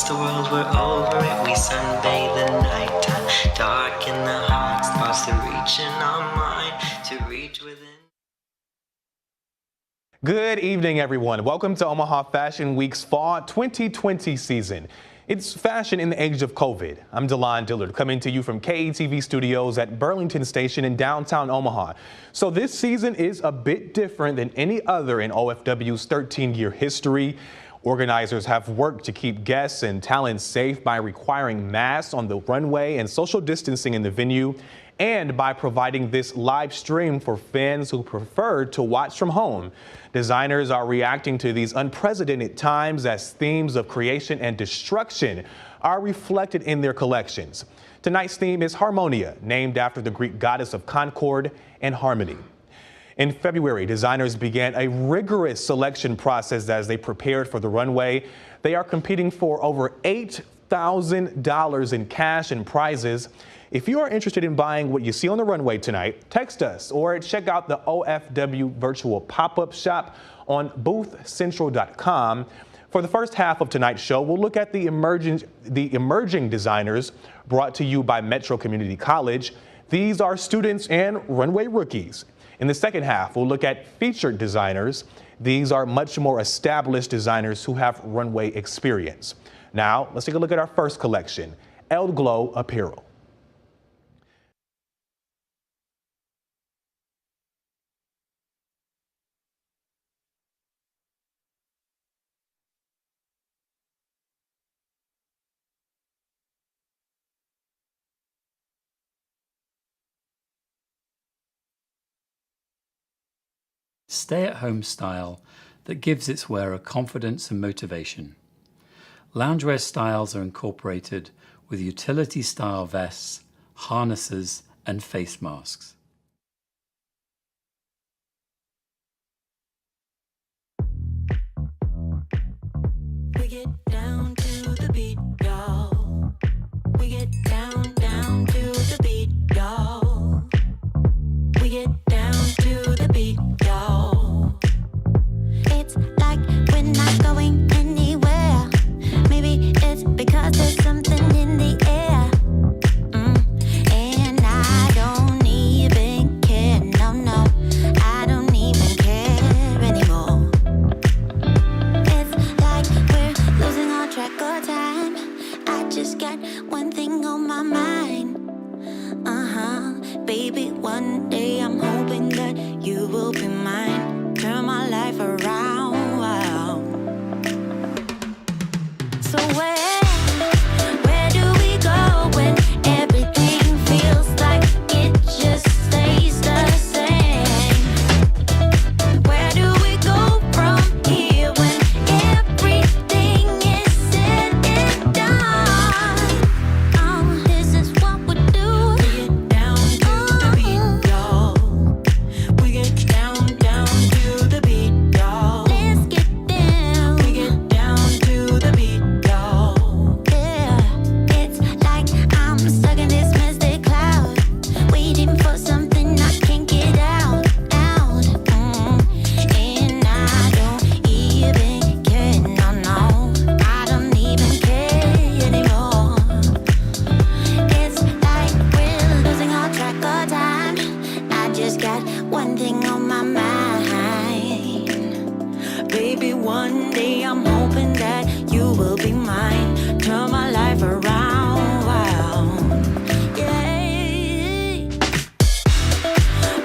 the world, we're over it. We sunbathe the nighttime, dark in the heart, stars to reach in our mind, to reach within. Good evening, everyone. Welcome to Omaha Fashion Week's Fall 2020 season. It's fashion in the age of COVID. I'm Delon Dillard, coming to you from KETV studios at Burlington Station in downtown Omaha. So this season is a bit different than any other in OFW's 13-year history. Organizers have worked to keep guests and talent safe by requiring masks on the runway and social distancing in the venue, and by providing this live stream for fans who prefer to watch from home. Designers are reacting to these unprecedented times as themes of creation and destruction are reflected in their collections. Tonight's theme is Harmonia, named after the Greek goddess of concord and harmony. In February, designers began a rigorous selection process as they prepared for the runway. They are competing for over $8,000 in cash and prizes. If you are interested in buying what you see on the runway tonight, text us or check out the OFW virtual pop-up shop on boothcentral.com. For the first half of tonight's show, we'll look at the emerging designers brought to you by Metro Community College. These are students and runway rookies. In the second half, we'll look at featured designers. These are much more established designers who have runway experience. Now, let's take a look at our first collection, El Glow Apparel. Stay-at-home style that gives its wearer confidence and motivation. Loungewear styles are incorporated with utility-style vests, harnesses, and face masks. We get down to the beat, y'all. We get down to the beat, y'all. We get down to the beat, y'all. It's like we're not going anywhere. Maybe it's because there's something in the air. And I don't even care, no, I don't even care anymore. It's like we're losing all track of time. I just got one thing on my mind. Baby, one day I'm hoping that you will be mine. Turn my life around. So where do we go when everything feels like it just stays the same? Where do we go from here when everything is said and done? This is what we do. We get down to the beat, y'all. We get down to the beat, y'all. Let's get down. We get down to the beat, y'all. Yeah, it's like I'm stuck in this mystic cloud, waiting for something I can't get out. And I don't even care, no, I don't even care anymore. It's like we're losing all track of time. I just got one thing on my mind. Baby, one day I'm hoping that you will be mine. Turn my life around. Yeah.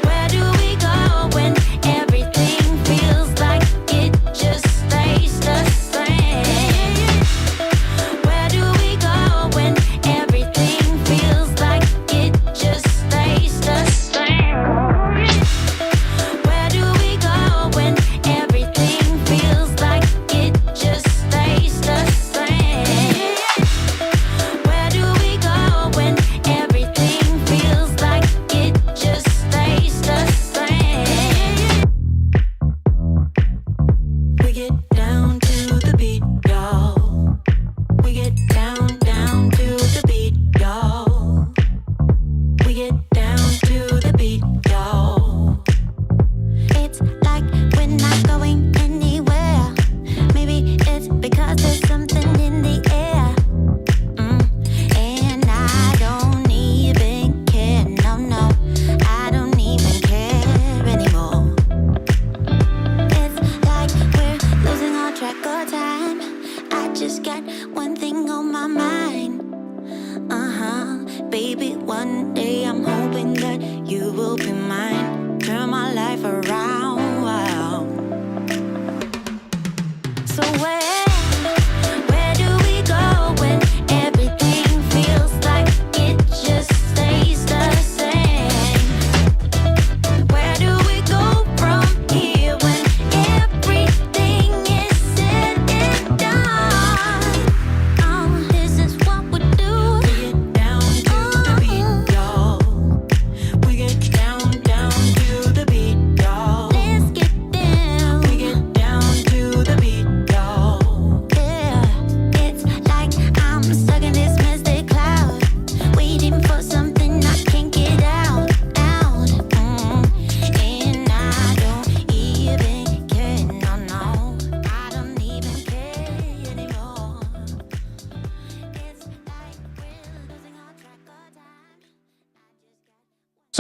Where do we go when everything feels like it just stays the same? Where do we go when everything feels like it just stays the same? Where do we go when everything feels like it just stays the same?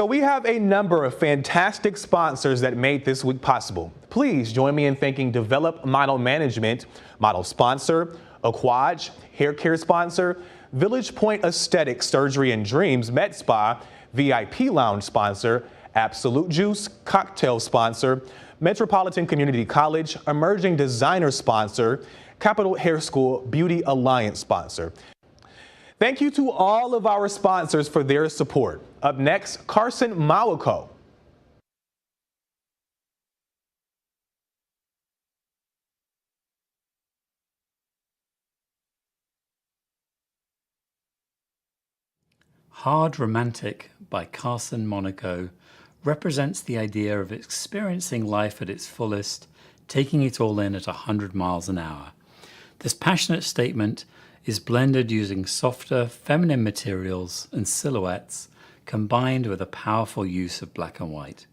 So we have a number of fantastic sponsors that made this week possible. Please join me in thanking Develop Model Management, model sponsor, Aquaj, hair care sponsor, Village Point Aesthetic Surgery and Dreams Med Spa, VIP Lounge sponsor, Absolute Juice cocktail sponsor, Metropolitan Community College Emerging Designer sponsor, Capital Hair School Beauty Alliance sponsor. Thank you to all of our sponsors for their support. Up next, Carson Mawako. Hard Romantic by Carson Monaco represents the idea of experiencing life at its fullest, taking it all in at 100 miles an hour. This passionate statement is blended using softer, feminine materials and silhouettes, combined with a powerful use of black and white.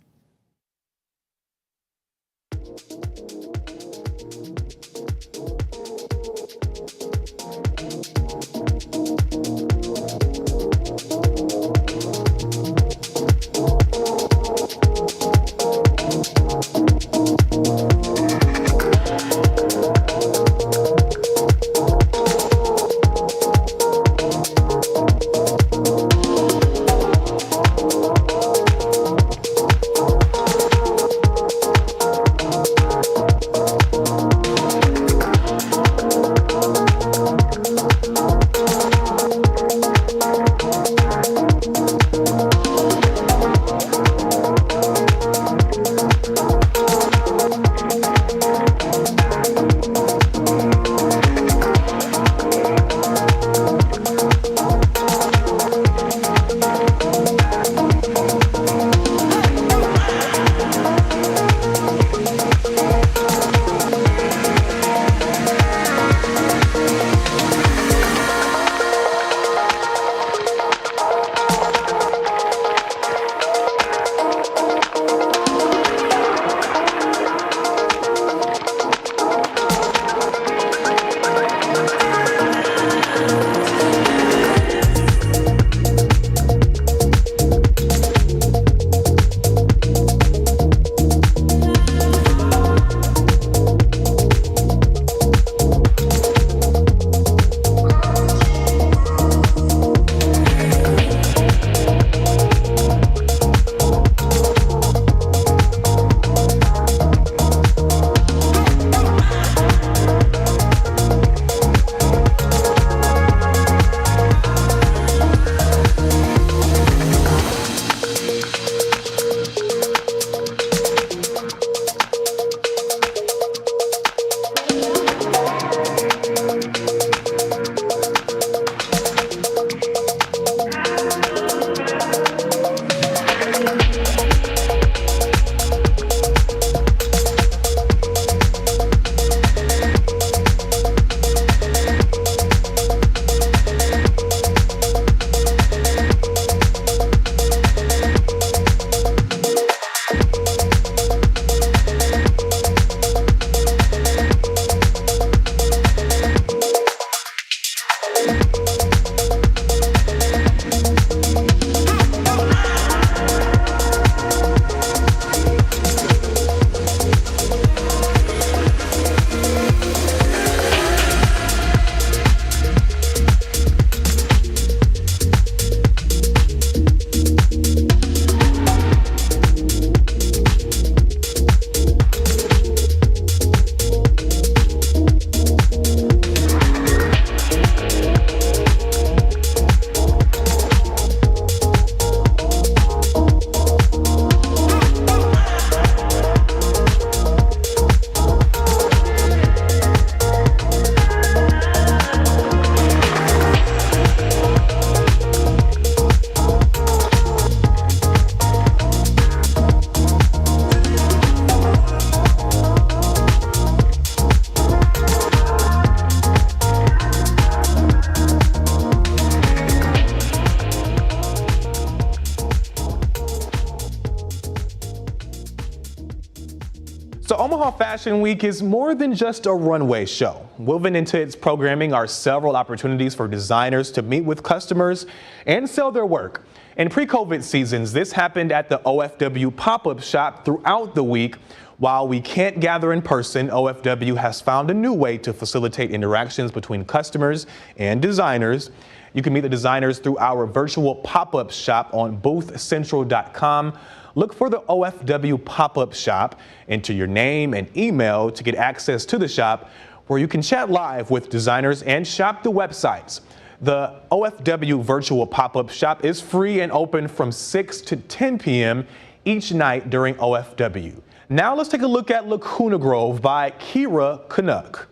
So Omaha Fashion Week is more than just a runway show. Woven into its programming are several opportunities for designers to meet with customers and sell their work. In pre-COVID seasons, this happened at the OFW pop-up shop throughout the week. While we can't gather in person, OFW has found a new way to facilitate interactions between customers and designers. You can meet the designers through our virtual pop-up shop on boothcentral.com. Look for the OFW pop-up shop, enter your name and email to get access to the shop, where you can chat live with designers and shop the websites. The OFW virtual pop-up shop is free and open from 6 to 10 p.m. each night during OFW. Now let's take a look at Lacuna Grove by Kira Canuck.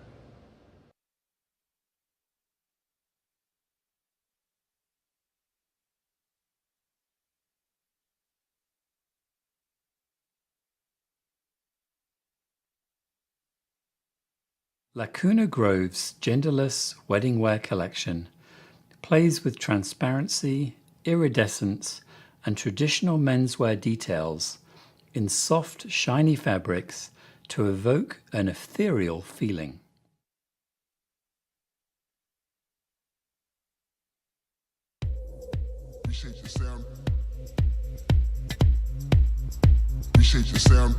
Lacuna Grove's genderless wedding wear collection plays with transparency, iridescence, and traditional menswear details in soft, shiny fabrics to evoke an ethereal feeling. Appreciate your sound. Appreciate your sound.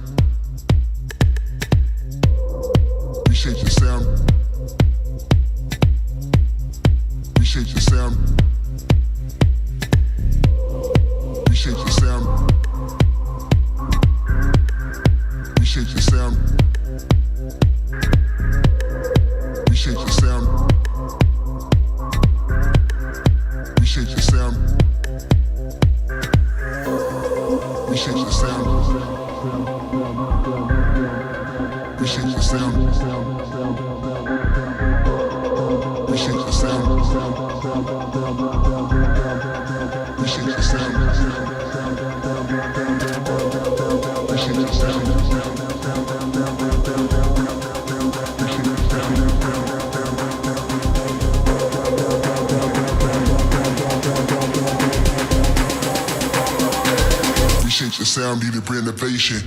Appreciate your sound. Appreciate your sound. Appreciate your sound. Appreciate your sound. Appreciate your sound. Appreciate your sound. Appreciate your sound. Appreciate your sound. Appreciate your sound. Appreciate your sound. Appreciate your sound. Appreciate your sound, needed renovation.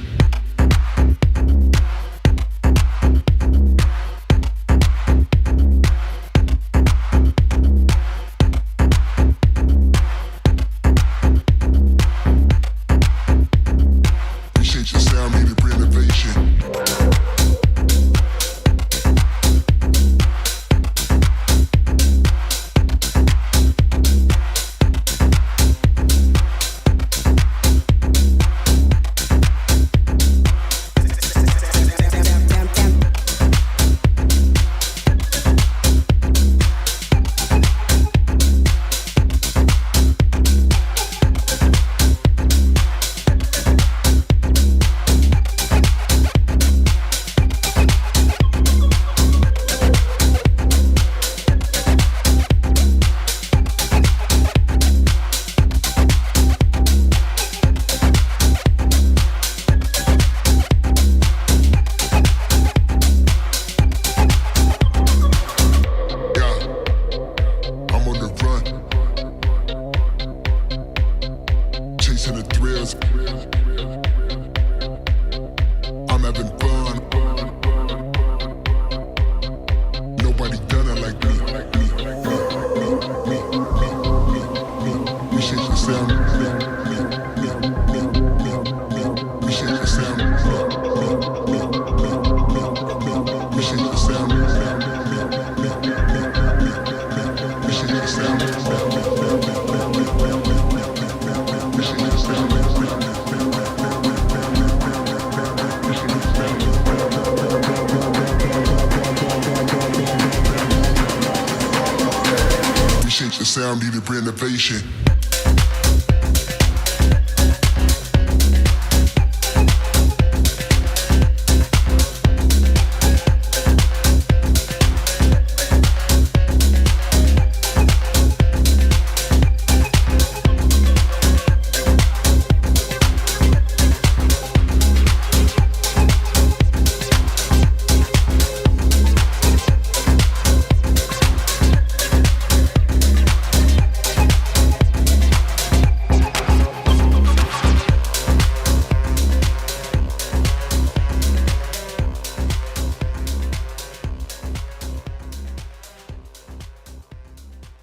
The sound needed renovation.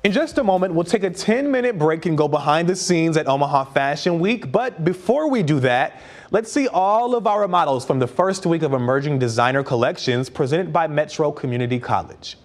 In just a moment, we'll take a 10-minute break and go behind the scenes at Omaha Fashion Week. But before we do that, let's see all of our models from the first week of emerging designer collections presented by Metro Community College.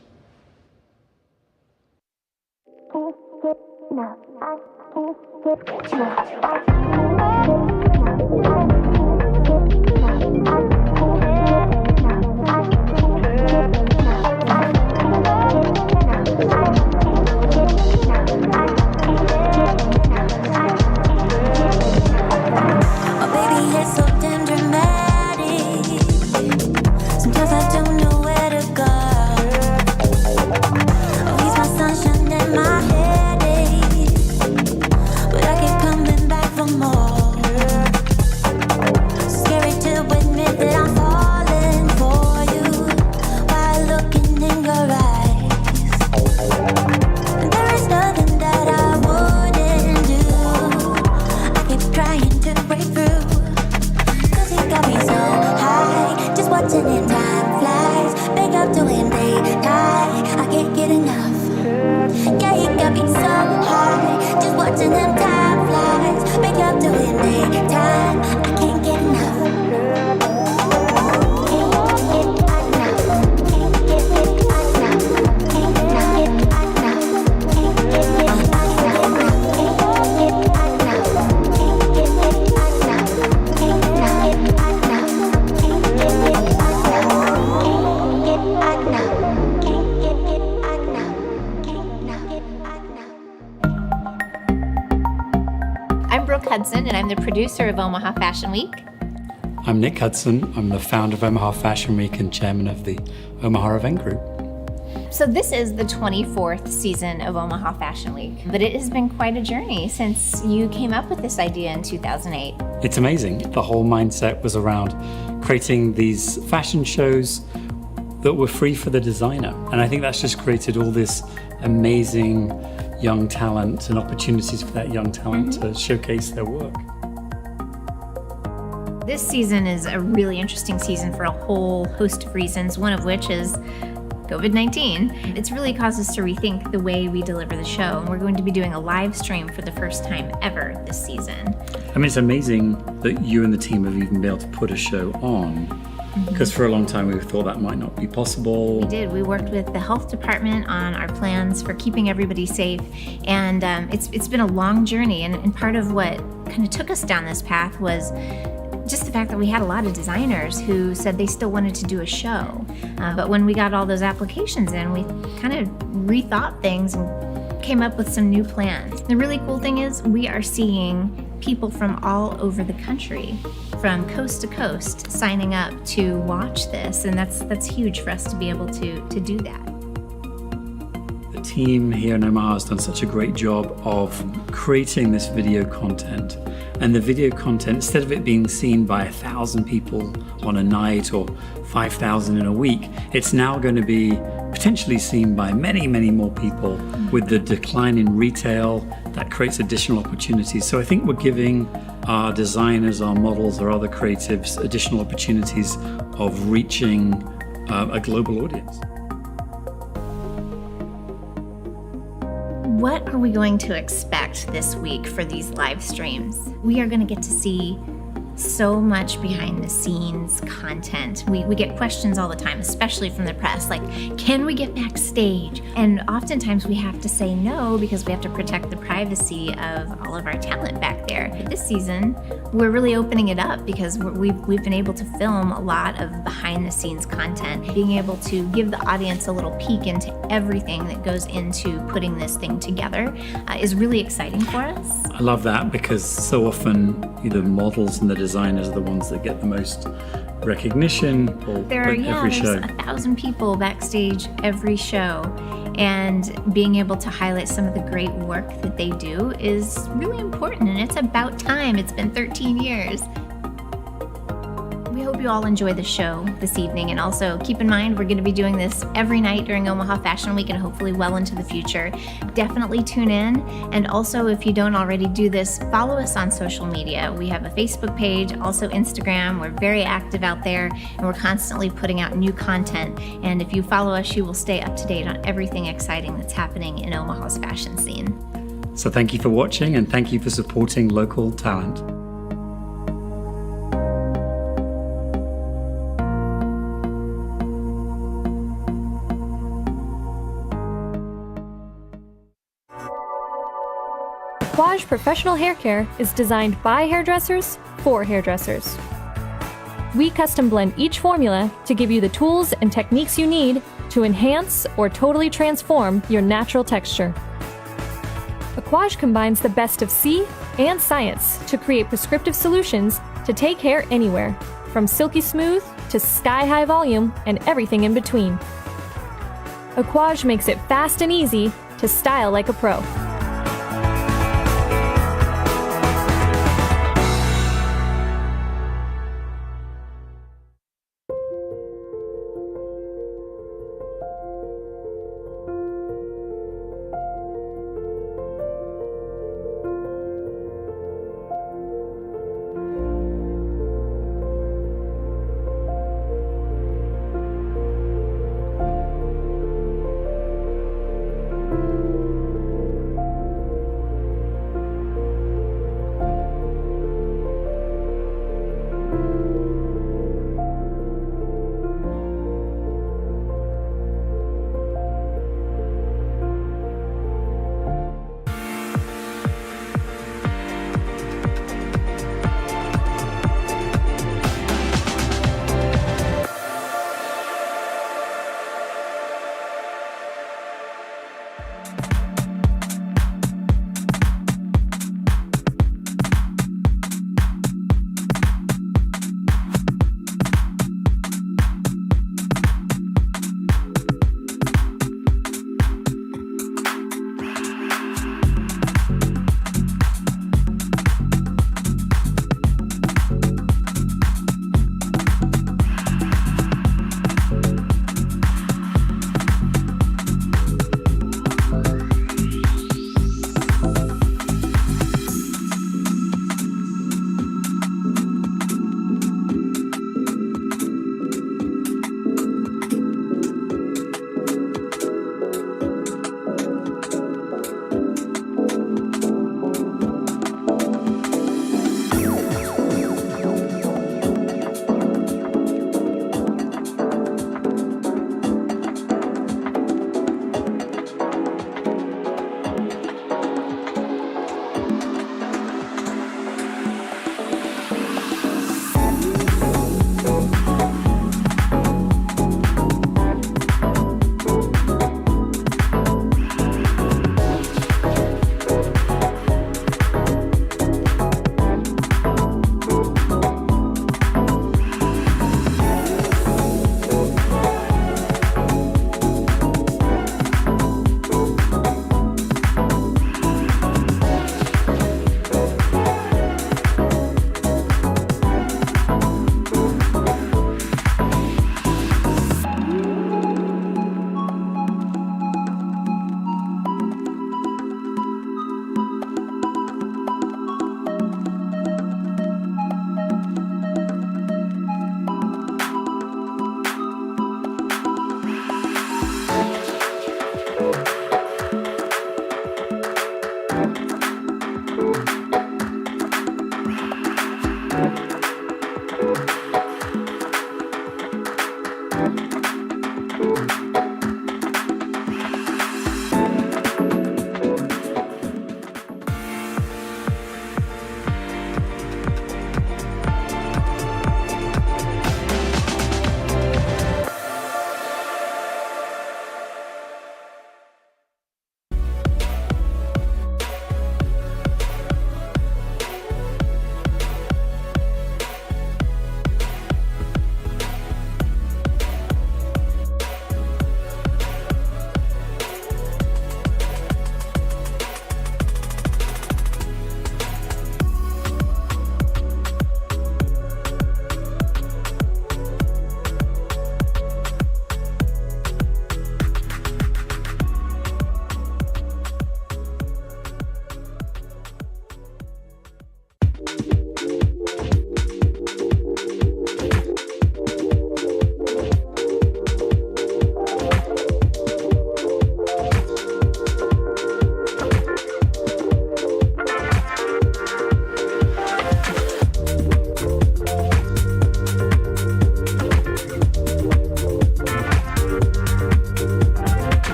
Hudson, and I'm the producer of Omaha Fashion Week. I'm Nick Hudson. I'm the founder of Omaha Fashion Week and chairman of the Omaha Event Group. So this is the 24th season of Omaha Fashion Week, but it has been quite a journey since you came up with this idea in 2008. It's amazing. The whole mindset was around creating these fashion shows that were free for the designer. And I think that's just created all this amazing young talent and opportunities for that young talent to showcase their work. This season is a really interesting season for a whole host of reasons, one of which is COVID-19. It's really caused us to rethink the way we deliver the show, and we're going to be doing a live stream for the first time ever this season. I mean, it's amazing that you and the team have even been able to put a show on, because for a long time we thought that might not be possible. We did. We worked with the health department on our plans for keeping everybody safe, and it's been a long journey, and part of what kind of took us down this path was just the fact that we had a lot of designers who said they still wanted to do a show. But when we got all those applications in, we kind of rethought things and came up with some new plans. The really cool thing is we are seeing people from all over the country, from coast to coast, signing up to watch this, and that's huge for us to be able to do that. The team here in Omaha has done such a great job of creating this video content. And the video content, instead of it being seen by 1,000 people on a night or 5,000 in a week, it's now going to be potentially seen by many, many more people. With the decline in retail, that creates additional opportunities. So I think we're giving our designers, our models, our other creatives additional opportunities of reaching a global audience. What are we going to expect this week for these live streams? We are going to get to see so much behind the scenes content. We get questions all the time, especially from the press, like, can we get backstage? And oftentimes we have to say no because we have to protect the privacy of all of our talent back there. This season, we're really opening it up because we've been able to film a lot of behind the scenes content, being able to give the audience a little peek into everything that goes into putting this thing together is really exciting for us. I love that because so often the models and the designers are the ones that get the most recognition every show. There's 1,000 people backstage every show, and being able to highlight some of the great work that they do is really important, and it's about time. It's been 13 years. We We hope you all enjoy the show this evening, and also keep in mind we're going to be doing this every night during Omaha Fashion Week and hopefully well into the future. Definitely tune in, and also if you don't already do this, follow us on social media. We have a Facebook page, also Instagram. We're very active out there, and we're constantly putting out new content, and if you follow us, you will stay up to date on everything exciting that's happening in Omaha's fashion scene. So thank you for watching, and thank you for supporting local talent. Quaj Professional Hair Care is designed by hairdressers for hairdressers. We custom blend each formula to give you the tools and techniques you need to enhance or totally transform your natural texture. Quaj combines the best of C and science to create prescriptive solutions to take hair anywhere, from silky smooth to sky-high volume and everything in between. Quaj makes it fast and easy to style like a pro.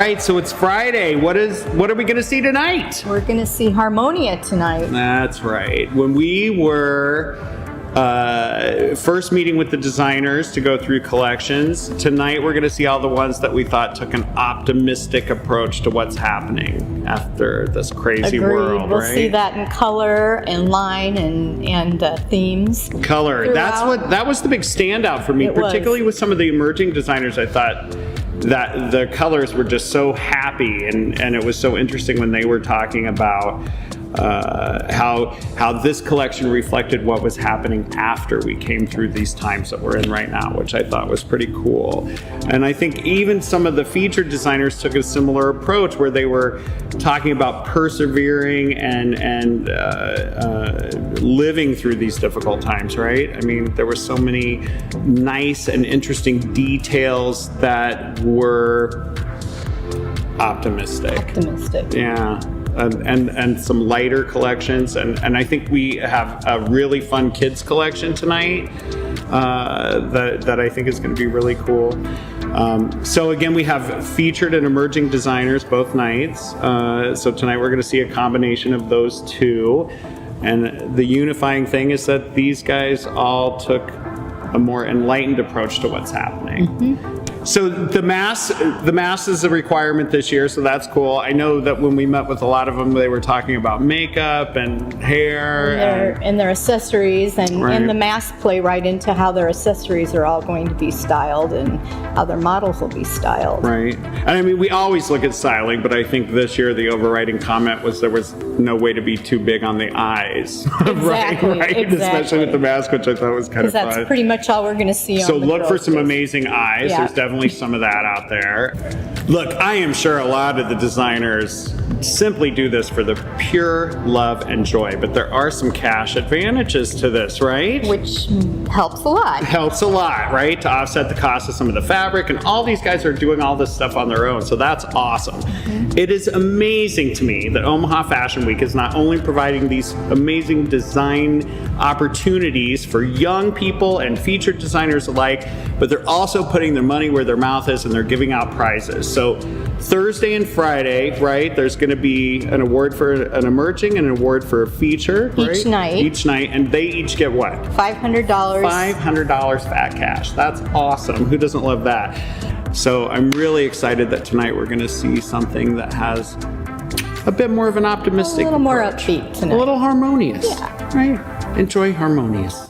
right, so it's Friday. What are we going to see tonight? We're going to see Harmonia tonight. That's right. When we were first meeting with the designers to go through collections, tonight we're going to see all the ones that we thought took an optimistic approach to what's happening after this crazy Agreed. world, We'll right? see that in color and line and themes. Color. throughout. That was the big standout for me, It was. particularly with some of the emerging designers. I thought that the colors were just so happy, and it was so interesting when they were talking about how this collection reflected what was happening after we came through these times that we're in right now, which I thought was pretty cool. And I think even some of the featured designers took a similar approach, where they were talking about persevering and living through these difficult times, right? I mean, there were so many nice and interesting details that were optimistic. Yeah. And some lighter collections, and I think we have a really fun kids collection tonight that I think is going to be really cool. So again, we have featured and emerging designers both nights. So tonight we're going to see a combination of those two, and the unifying thing is that these guys all took a more enlightened approach to what's happening. Mm-hmm. So the mask is a requirement this year, so that's cool. I know that when we met with a lot of them, they were talking about makeup and hair And their accessories, and Right. the masks play right into how their accessories are all going to be styled and how their models will be styled. right. And I mean, we always look at styling, but I think this year the overriding comment was there was no way to be too big on the eyes. Exactly, right. exactly. Especially with the mask, which I thought was kind of Because fun. that's pretty much all we're going to see So on the look for girls' some face. amazing eyes. Yeah. There's definitely some of that out there. Look, I am sure a lot of the designers simply do this for the pure love and joy, but there are some cash advantages to this, right? Which helps a lot. Helps a lot, right? To offset the cost of some of the fabric, and all these guys are doing all this stuff on their own, so that's awesome. It is amazing to me that Omaha Fashion Week is not only providing these amazing design opportunities for young people and featured designers alike, but they're also putting their money where their mouth is, and they're giving out prizes. So Thursday and Friday, right, there's going to be an award for an emerging and an award for a feature, right? Each night. Each night, and they each get what? $500. $500 fat cash. That's awesome. Who doesn't love that? So I'm really excited that tonight we're going to see something that has a bit more of an optimistic A little more approach. upbeat tonight. A little harmonious. Yeah. Right? Enjoy harmonious.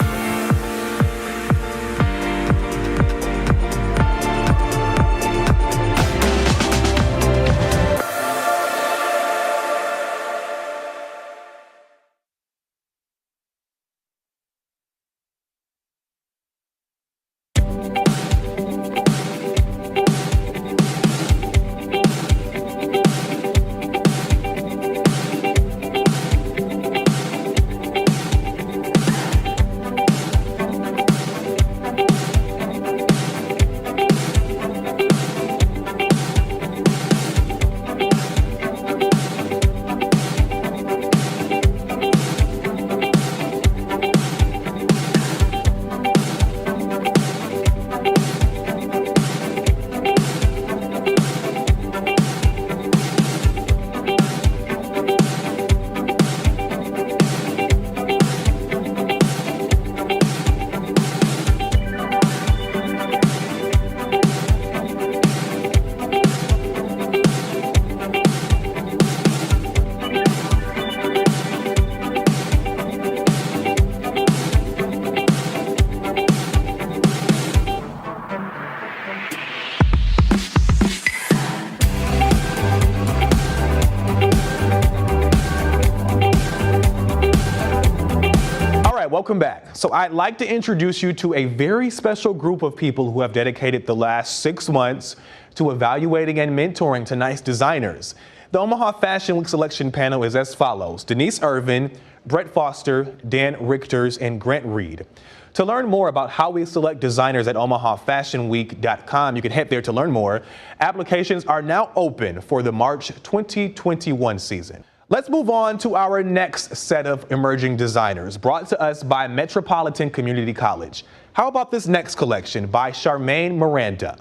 Welcome back. So I'd like to introduce you to a very special group of people who have dedicated the last 6 months to evaluating and mentoring tonight's designers. The Omaha Fashion Week selection panel is as follows: Denise Irvin, Brett Foster, Dan Richters, and Grant Reed. To learn more about how we select designers at omahafashionweek.com, you can head there to learn more. Applications are now open for the March 2021 season. Let's move on to our next set of emerging designers, brought to us by Metropolitan Community College. How about this next collection by Charmaine Miranda?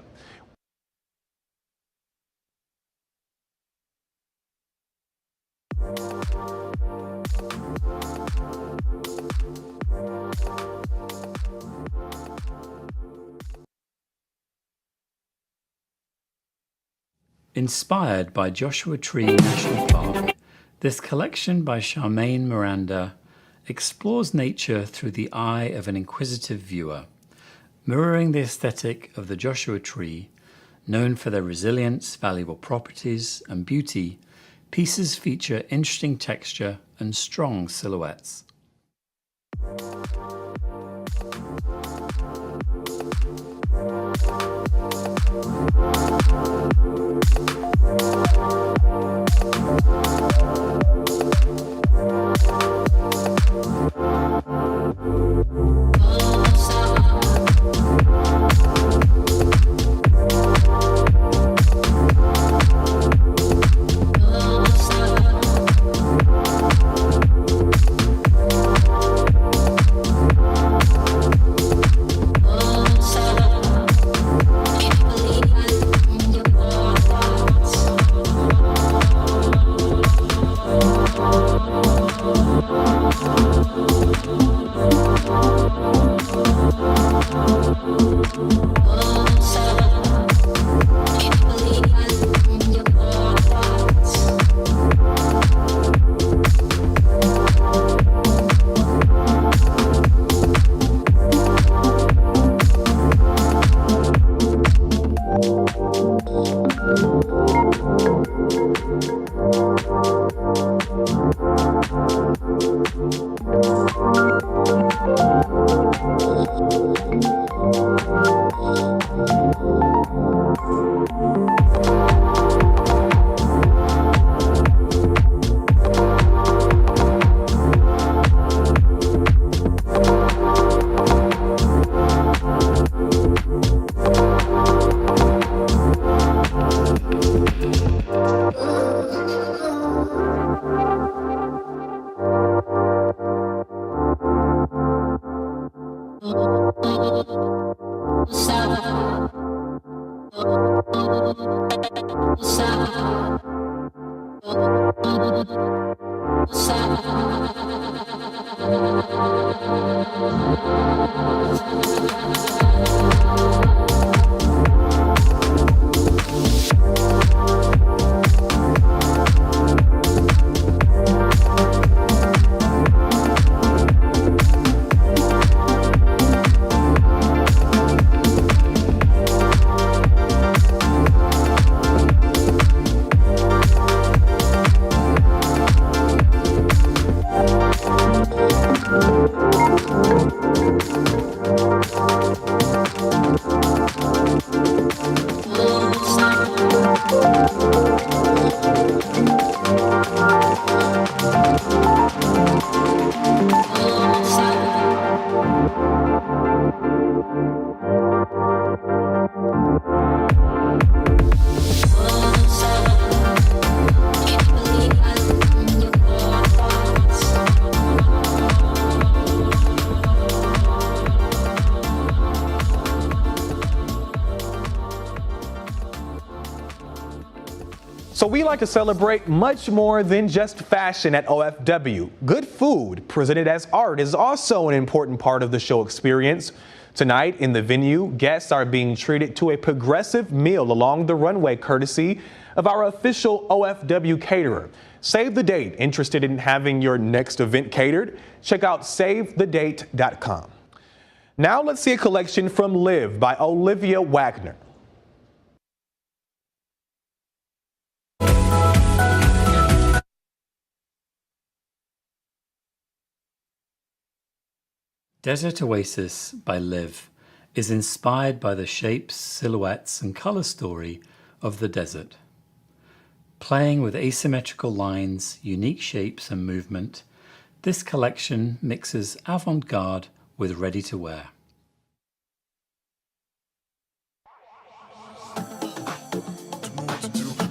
Inspired by Joshua Tree National Park, this collection by Charmaine Miranda explores nature through the eye of an inquisitive viewer. Mirroring the aesthetic of the Joshua Tree, known for their resilience, valuable properties, and beauty, pieces feature interesting texture and strong silhouettes. So we like to celebrate much more than just fashion at OFW. Good food presented as art is also an important part of the show experience. Tonight in the venue, guests are being treated to a progressive meal along the runway courtesy of our official OFW caterer. Save the date. Interested in having your next event catered? Check out savethedate.com. Now let's see a collection from Live by Olivia Wagner. Desert Oasis by Liv is inspired by the shapes, silhouettes, and color story of the desert. Playing with asymmetrical lines, unique shapes, and movement, this collection mixes avant-garde with ready-to-wear. What to do?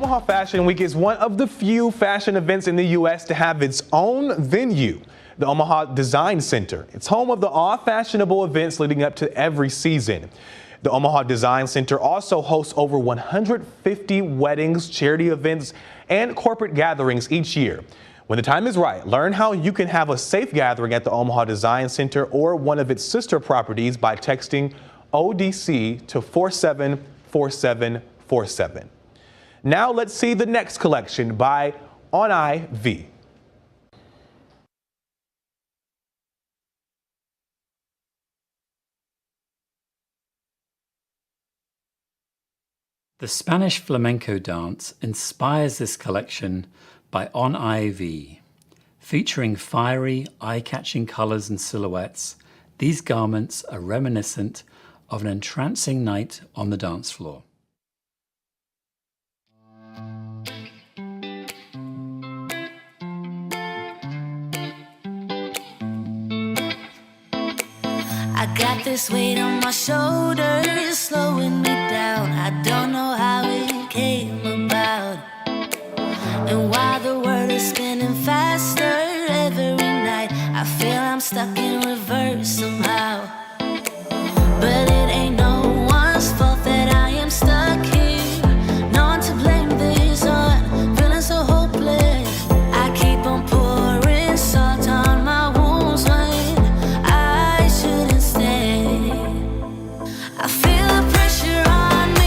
Omaha Fashion Week is one of the few fashion events in the U.S. to have its own venue, the Omaha Design Center. It's home of the all-fashionable events leading up to every season. The Omaha Design Center also hosts over 150 weddings, charity events, and corporate gatherings each year. When the time is right, learn how you can have a safe gathering at the Omaha Design Center or one of its sister properties by texting ODC to 474747. Now let's see the next collection by On IV. The Spanish flamenco dance inspires this collection by On IV. Featuring fiery, eye-catching colors and silhouettes, these garments are reminiscent of an entrancing night on the dance floor. I got this weight on my shoulders, slowing me down. I don't know how it came about. And while the world is spinning faster every night, I feel I'm stuck in reverse somehow. But it ain't no one's fault that I am stuck here. No one to blame this on, feeling so hopeless. I keep on pouring salt on my wounds when I shouldn't stay. I feel the pressure on me.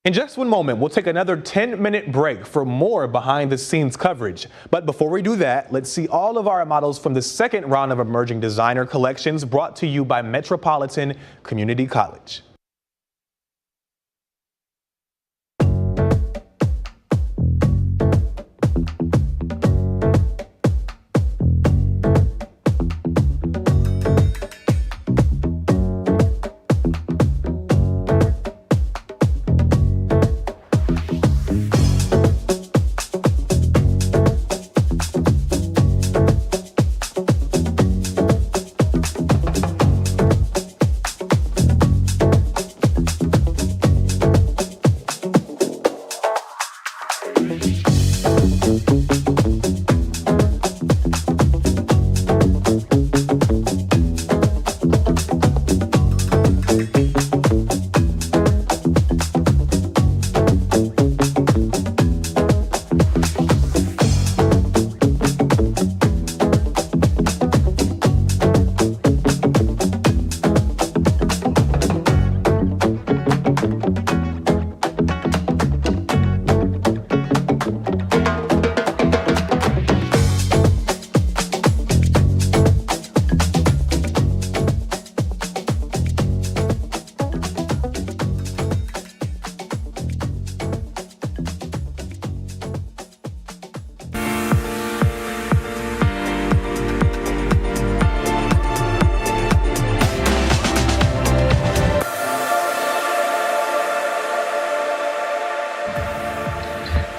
In just one moment, we'll take another 10-minute break for more behind-the-scenes coverage. But before we do that, let's see all of our models from the second round of Emerging Designer Collections brought to you by Metropolitan Community College.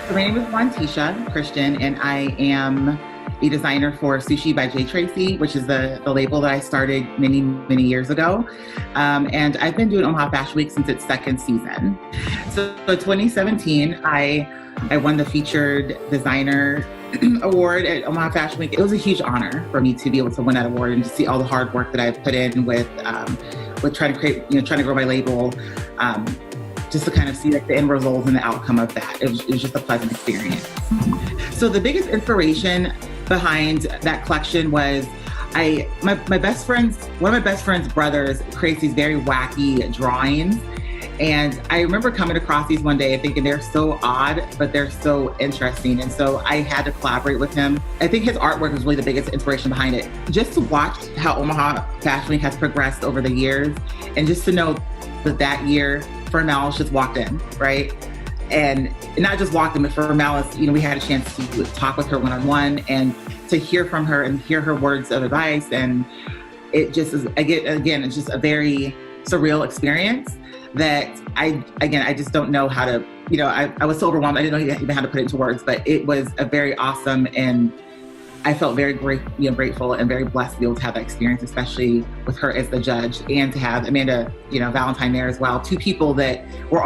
My name is Tisha Christian, and I am a designer for Sushi by J. Tracy, which is the label that I started many, many years ago. And I've been doing Omaha Fashion Week since its second season. So 2017, I won the Featured Designer Award at Omaha Fashion Week. It was a huge honor for me to be able to win that award and to see all the hard work that I've put in with trying to create, trying to grow my label. Just to kind of see like the end result and the outcome of that. It was just a pleasant experience. So the biggest inspiration behind that collection was one of my best friend's brothers creates these very wacky drawings. And I remember coming across these one day and thinking they're so odd, but they're so interesting. And so I had to collaborate with him. I think his artwork was really the biggest inspiration behind it. Just to watch how Omaha Fashion Week has progressed over the years, and just to know that year, Fernell just walked in, right? And not just walked in, but Fernell, we had a chance to talk with her one-on-one and to hear from her and hear her words of advice. And it just is, again, it's just a very surreal experience that I just don't know how to, I was so overwhelmed. I didn't know even how to put it into words, but it was a very awesome, and I felt very grateful and very blessed to be able to have that experience, especially with her as the judge, and to have Amanda, Valentine there as well. Two people that were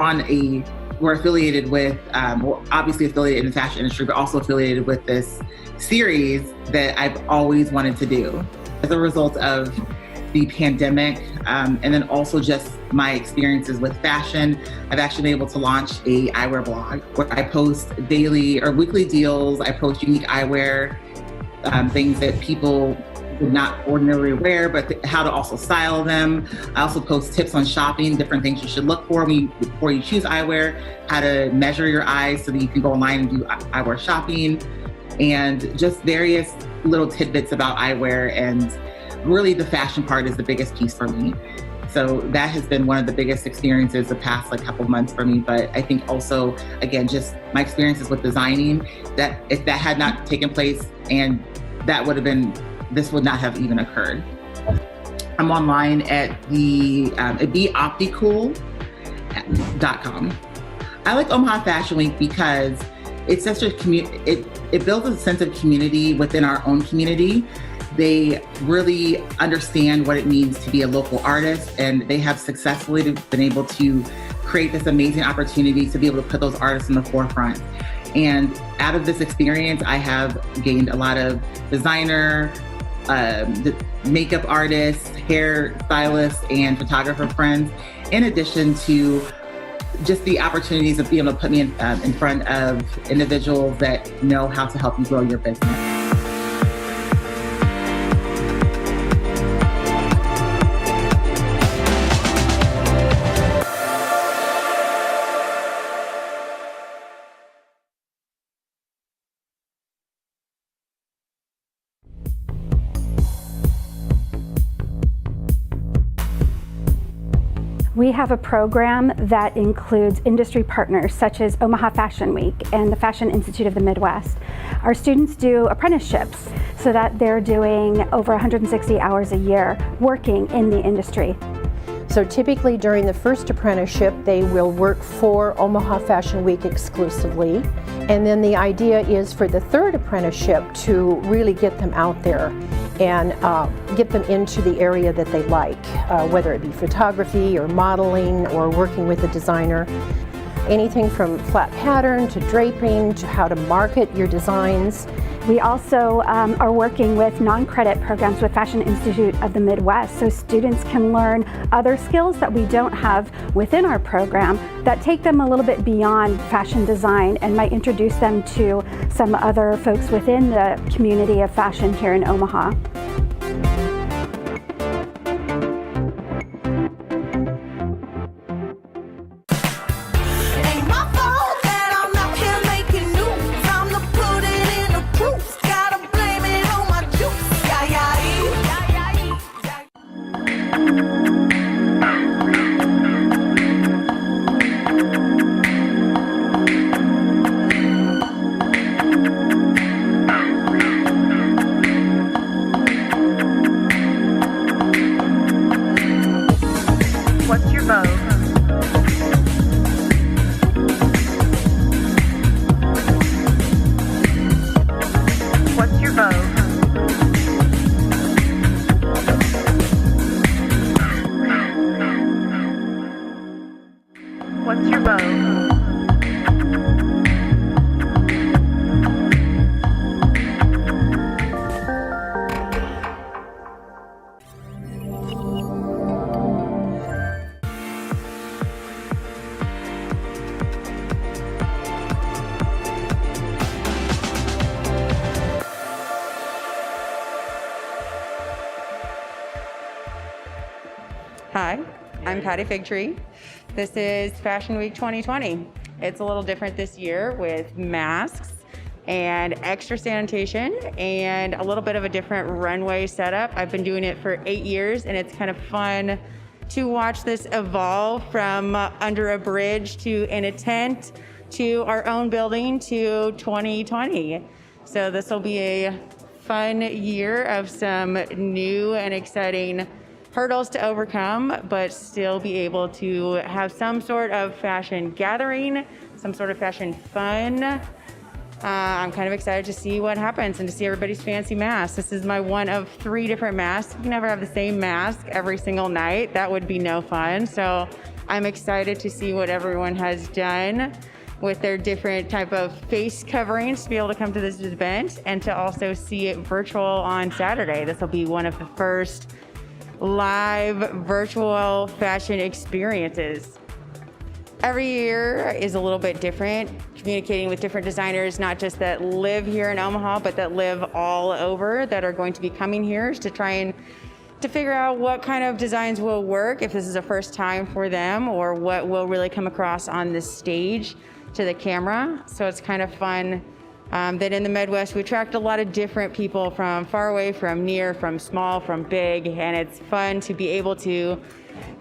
affiliated with, obviously affiliated in the fashion industry, but also affiliated with this series that I've always wanted to do. As a result of the pandemic, and then also just my experiences with fashion, I've actually been able to launch a eyewear blog where I post daily or weekly deals. I post unique eyewear, things that people would not ordinarily wear, but how to also style them. I also post tips on shopping, different things you should look for before you choose eyewear, how to measure your eyes so that you can go online and do eyewear shopping, and just various little tidbits about eyewear. And really the fashion part is the biggest piece for me. So that has been one of the biggest experiences the past couple of months for me. But I think also, again, just my experiences with designing, that if that had not taken place, and this would not have even occurred. I'm online at the beopticool.com. I like Omaha Fashion Week because it's such a it builds a sense of community within our own community. They really understand what it means to be a local artist, and they have successfully been able to create this amazing opportunity to be able to put those artists in the forefront. And out of this experience, I have gained a lot of designer, makeup artists, hair stylists, and photographer friends, in addition to just the opportunities of being able to put me in front of individuals that know how to help you grow your business. We have a program that includes industry partners such as Omaha Fashion Week and the Fashion Institute of the Midwest. Our students do apprenticeships so that they're doing over 160 hours a year working in the industry. So typically during the first apprenticeship, they will work for Omaha Fashion Week exclusively. And then the idea is for the third apprenticeship to really get them out there and get them into the area that they like, whether it be photography or modeling or working with a designer. Anything from flat pattern to draping to how to market your designs. We also are working with non-credit programs with Fashion Institute of the Midwest, so students can learn other skills that we don't have within our program that take them a little bit beyond fashion design and might introduce them to some other folks within the community of fashion here in Omaha. What's your vogue? Hi, I'm Patty Figtree. This is Fashion Week 2020. It's a little different this year with masks and extra sanitation and a little bit of a different runway setup. I've been doing it for 8 years and it's kind of fun to watch this evolve from under a bridge to in a tent to our own building to 2020. So this will be a fun year of some new and exciting hurdles to overcome, but still be able to have some sort of fashion gathering, some sort of fashion fun. I'm kind of excited to see what happens and to see everybody's fancy masks. This is my one of 3 different masks. You can never have the same mask every single night. That would be no fun. So I'm excited to see what everyone has done with their different type of face coverings to be able to come to this event and to also see it virtual on Saturday. This will be one of the first live virtual fashion experiences. Every year is a little bit different, communicating with different designers, not just that live here in Omaha, but that live all over, that are going to be coming here to try and to figure out what kind of designs will work if this is a first time for them, or what will really come across on the stage to the camera. So it's kind of fun that in the Midwest, we attract a lot of different people from far away, from near, from small, from big, and it's fun to be able to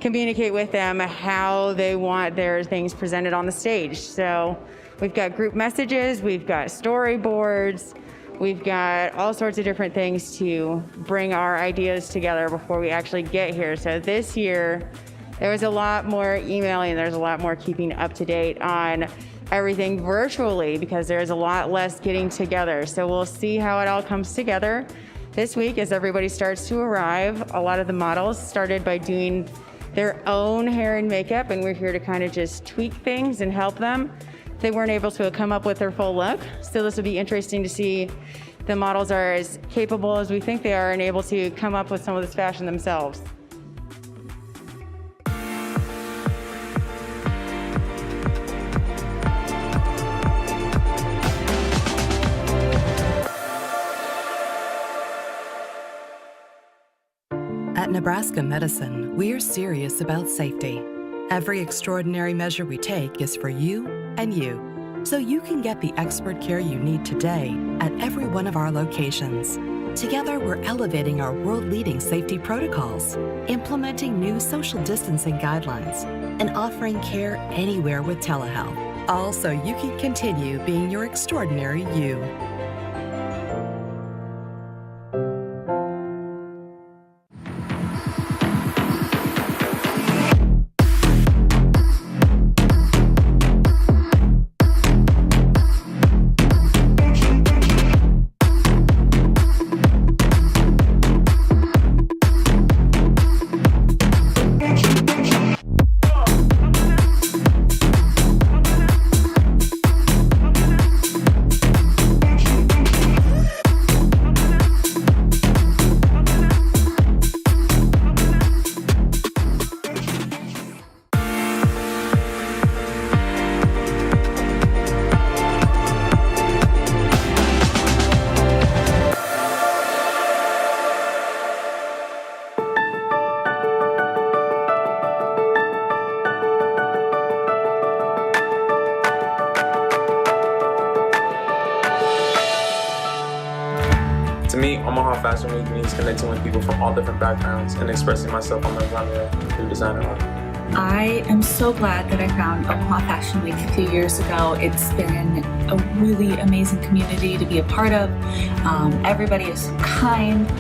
communicate with them how they want their things presented on the stage. So we've got group messages, we've got storyboards, we've got all sorts of different things to bring our ideas together before we actually get here. So this year, there was a lot more emailing, there's a lot more keeping up to date on everything virtually because there's a lot less getting together. So we'll see how it all comes together this week as everybody starts to arrive. A lot of the models started by doing their own hair and makeup, and we're here to kind of just tweak things and help them. They weren't able to come up with their full look. So this will be interesting to see if the models are as capable as we think they are and able to come up with some of this fashion themselves. At Nebraska Medicine, we're serious about safety. Every extraordinary measure we take is for you and you, so you can get the expert care you need today at every one of our locations. Together, we're elevating our world-leading safety protocols, implementing new social distancing guidelines, and offering care anywhere with telehealth, all so you can continue being your extraordinary you. To me, Omaha Fashion Week means connecting with people from all different backgrounds and expressing myself on the runway through designer art. I am so glad that I found Omaha Fashion Week a few years ago. It's been a really amazing community to be a part of. Everybody is kind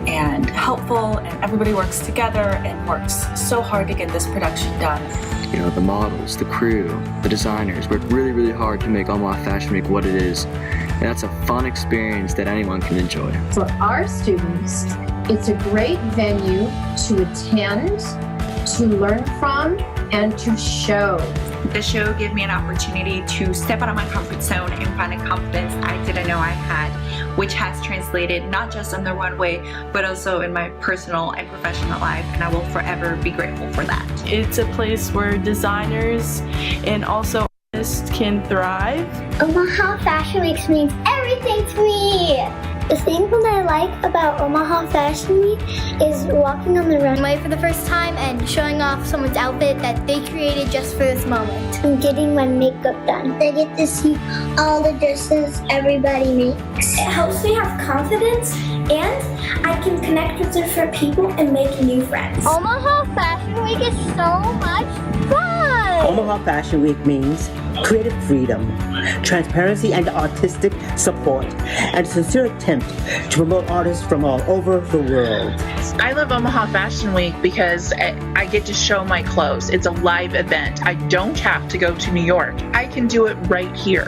and helpful, and everybody works together and works so hard to get this production done. You know, the models, the crew, the designers work really, really hard to make Omaha Fashion Week what it is. And that's a fun experience that anyone can enjoy. For our students, it's a great venue to attend, to learn from, and to show. The show gave me an opportunity to step out of my comfort zone and find a confidence I didn't know I had, which has translated not just on the runway, but also in my personal and professional life, and I will forever be grateful for that. It's a place where designers and also artists can thrive. Omaha Fashion Week means everything to me. The thing that I like about Omaha Fashion Week is walking on the runway for the first time and showing off someone's outfit that they created just for this moment. And getting my makeup done. I get to see all the dresses everybody makes. It helps me have confidence, and I can connect with different people and make new friends. Omaha Fashion Week is so much fun! Omaha Fashion Week means creative freedom, transparency and artistic support, and a sincere attempt to promote artists from all over the world. I love Omaha Fashion Week because I get to show my clothes. It's a live event. I don't have to go to New York. I can do it right here.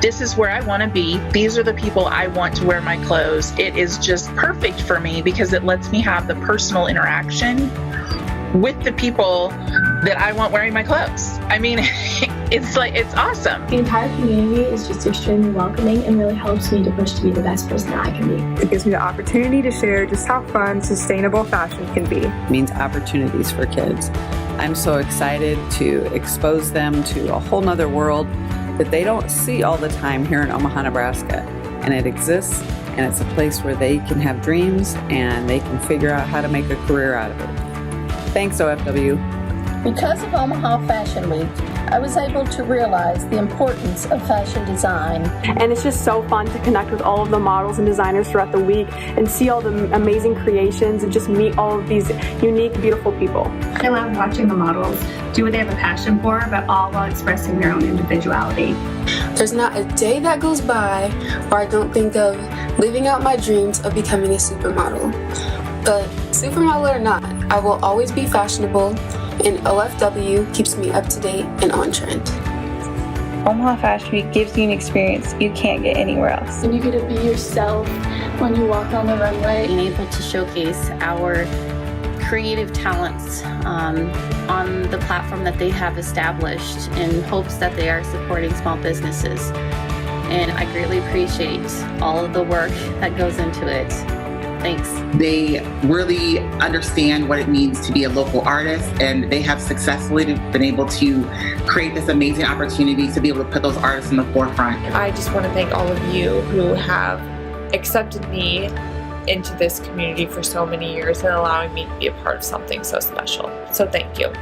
This is where I want to be. These are the people I want to wear my clothes. It is just perfect for me because it lets me have the personal interaction with the people that I want wearing my clothes. I mean, it's awesome. The entire community is just extremely welcoming and really helps me to push to be the best person that I can be. It gives me the opportunity to share just how fun, sustainable fashion can be. It means opportunities for kids. I'm so excited to expose them to a whole nother world that they don't see all the time here in Omaha, Nebraska. And it exists, and it's a place where they can have dreams and they can figure out how to make a career out of it. Thanks, OFW. Because of Omaha Fashion Week, I was able to realize the importance of fashion design. And it's just so fun to connect with all of the models and designers throughout the week and see all the amazing creations and just meet all of these unique, beautiful people. I love watching the models do what they have a passion for, but all while expressing their own individuality. There's not a day that goes by where I don't think of living out my dreams of becoming a supermodel. But supermodel or not, I will always be fashionable, and OFW keeps me up to date and on trend. Omaha Fashion Week gives you an experience you can't get anywhere else. And you get to be yourself when you walk on the runway. Being able to showcase our creative talents on the platform that they have established in hopes that they are supporting small businesses. And I greatly appreciate all of the work that goes into it. Thanks. They really understand what it means to be a local artist, and they have successfully been able to create this amazing opportunity to be able to put those artists in the forefront. I just want to thank all of you who have accepted me into this community for so many years and allowing me to be a part of something so special. So thank you.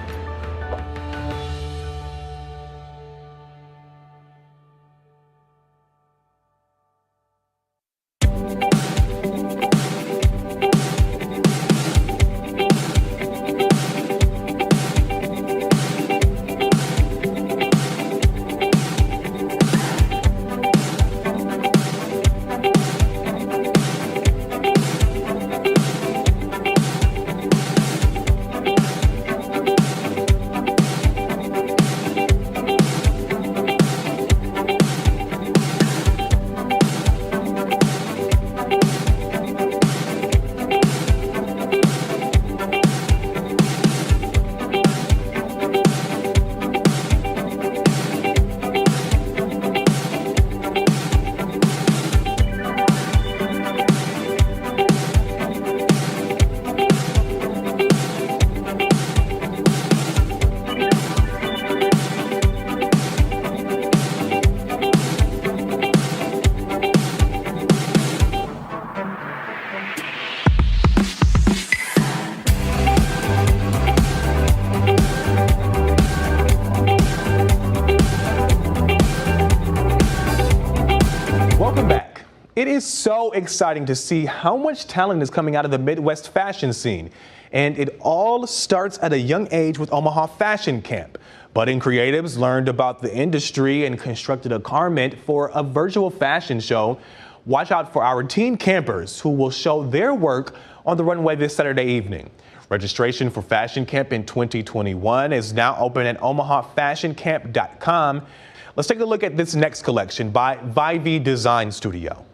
Welcome back. It is so exciting to see how much talent is coming out of the Midwest fashion scene. And it all starts at a young age with Omaha Fashion Camp. Budding creatives learned about the industry and constructed a garment for a virtual fashion show. Watch out for our teen campers who will show their work on the runway this Saturday evening. Registration for Fashion Camp in 2021 is now open at omahafashioncamp.com. Let's take a look at this next collection by Vivi Design Studio.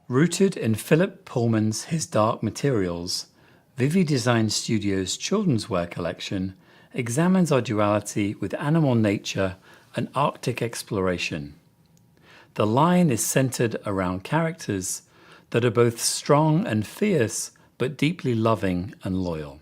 Rooted in Philip Pullman's His Dark Materials, Vivi Design Studio's children's wear collection examines our duality with animal nature and Arctic exploration. The line is centered around characters that are both strong and fierce, but deeply loving and loyal.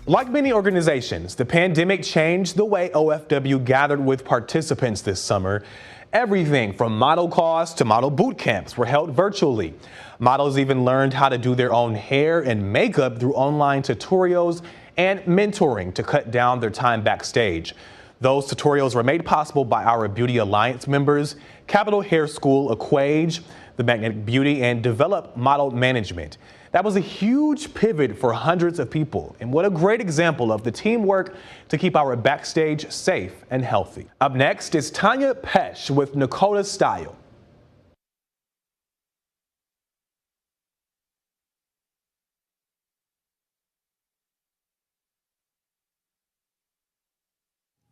Like many organizations, the pandemic changed the way OFW gathered with participants this summer. Everything from model calls to model boot camps were held virtually. Models even learned how to do their own hair and makeup through online tutorials and mentoring to cut down their time backstage. Those tutorials were made possible by our Beauty Alliance members, Capitol Hair School, Equage, the Magnetic Beauty, and Develop Model Management. That was a huge pivot for hundreds of people, and what a great example of the teamwork to keep our backstage safe and healthy. Up next is Tanya Pesh with Nakota Style.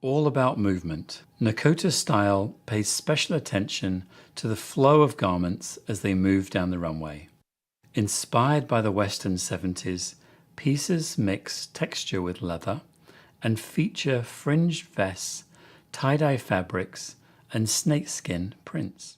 All about movement. Nakota Style pays special attention to the flow of garments as they move down the runway. Inspired by the Western 70s, pieces mix texture with leather and feature fringed vests, tie-dye fabrics, and snakeskin prints.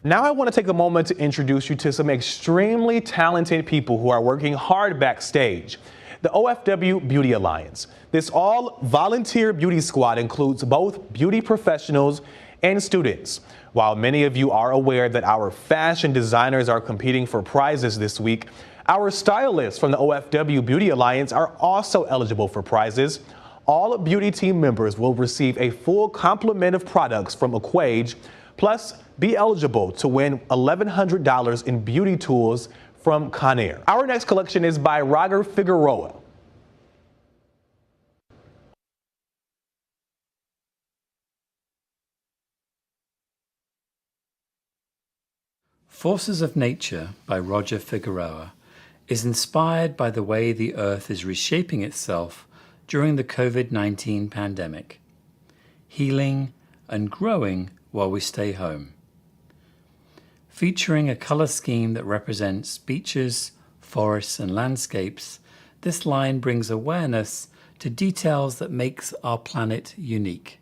Now I want to take a moment to introduce you to some extremely talented people who are working hard backstage. The OFW Beauty Alliance. This all-volunteer beauty squad includes both beauty professionals and students. While many of you are aware that our fashion designers are competing for prizes this week, our stylists from the OFW Beauty Alliance are also eligible for prizes. All beauty team members will receive a full complement of products from Equage, plus be eligible to win $1,100 in beauty tools from Conair. Our next collection is by Roger Figueroa. Forces of Nature by Roger Figueroa is inspired by the way the Earth is reshaping itself during the COVID-19 pandemic, healing and growing while we stay home. Featuring a color scheme that represents beaches, forests, and landscapes, this line brings awareness to details that makes our planet unique.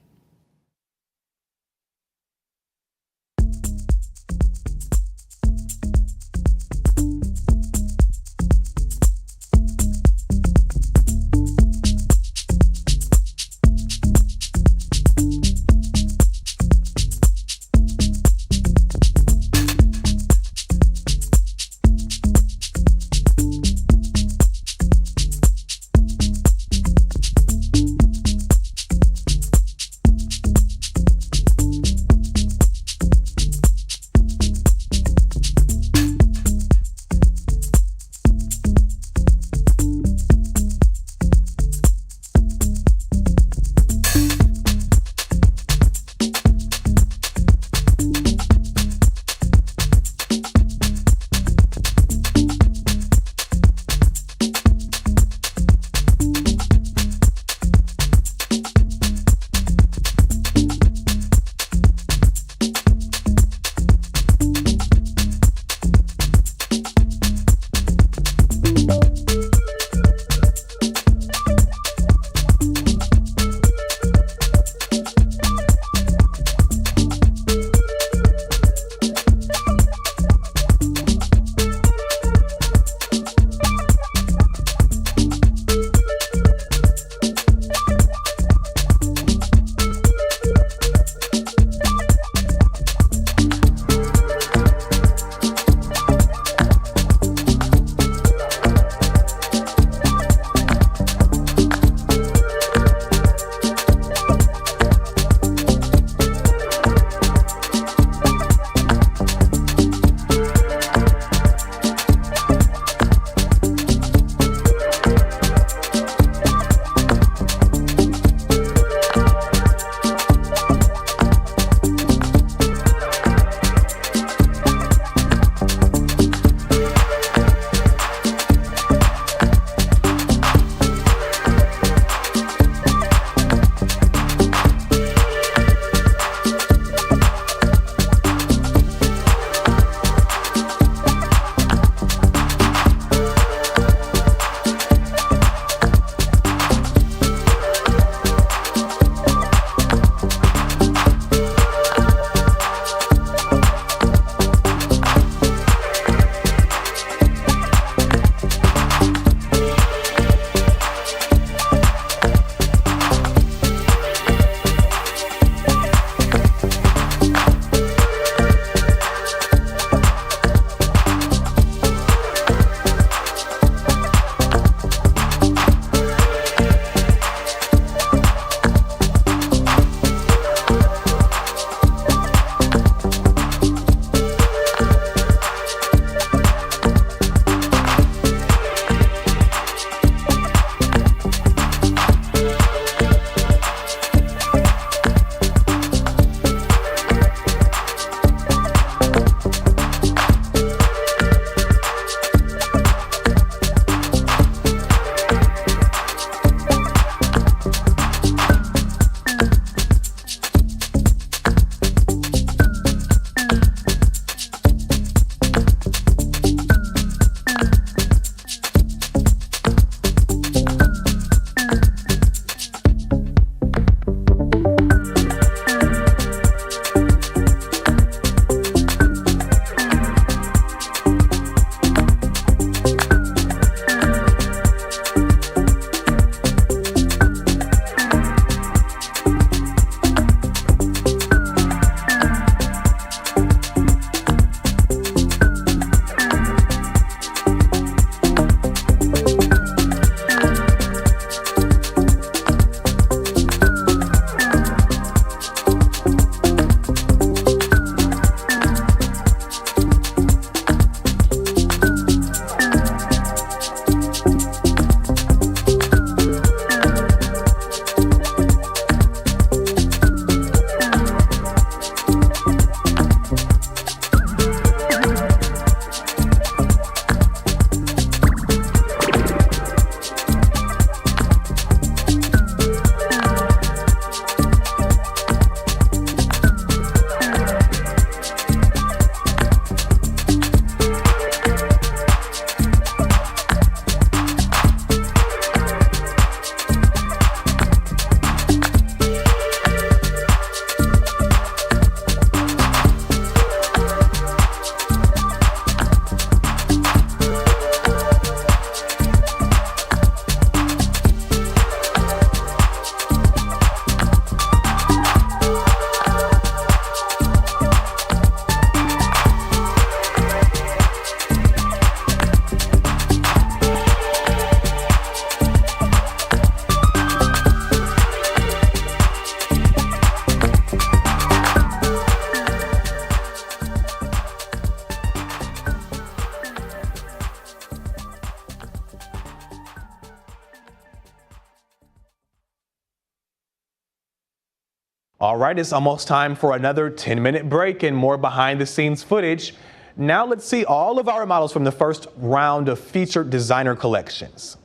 All right, it's almost time for another 10-minute break and more behind-the-scenes footage. Now let's see all of our models from the first round of featured designer collections.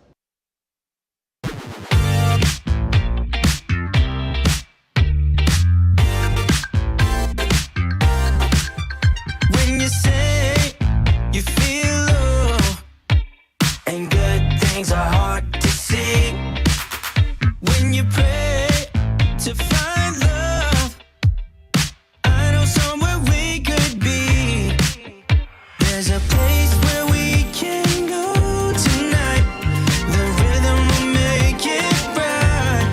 When you say you feel low and good things are hard to see, when you pray to find love, I know somewhere we could be. There's a place where we can go tonight. The rhythm will make it right,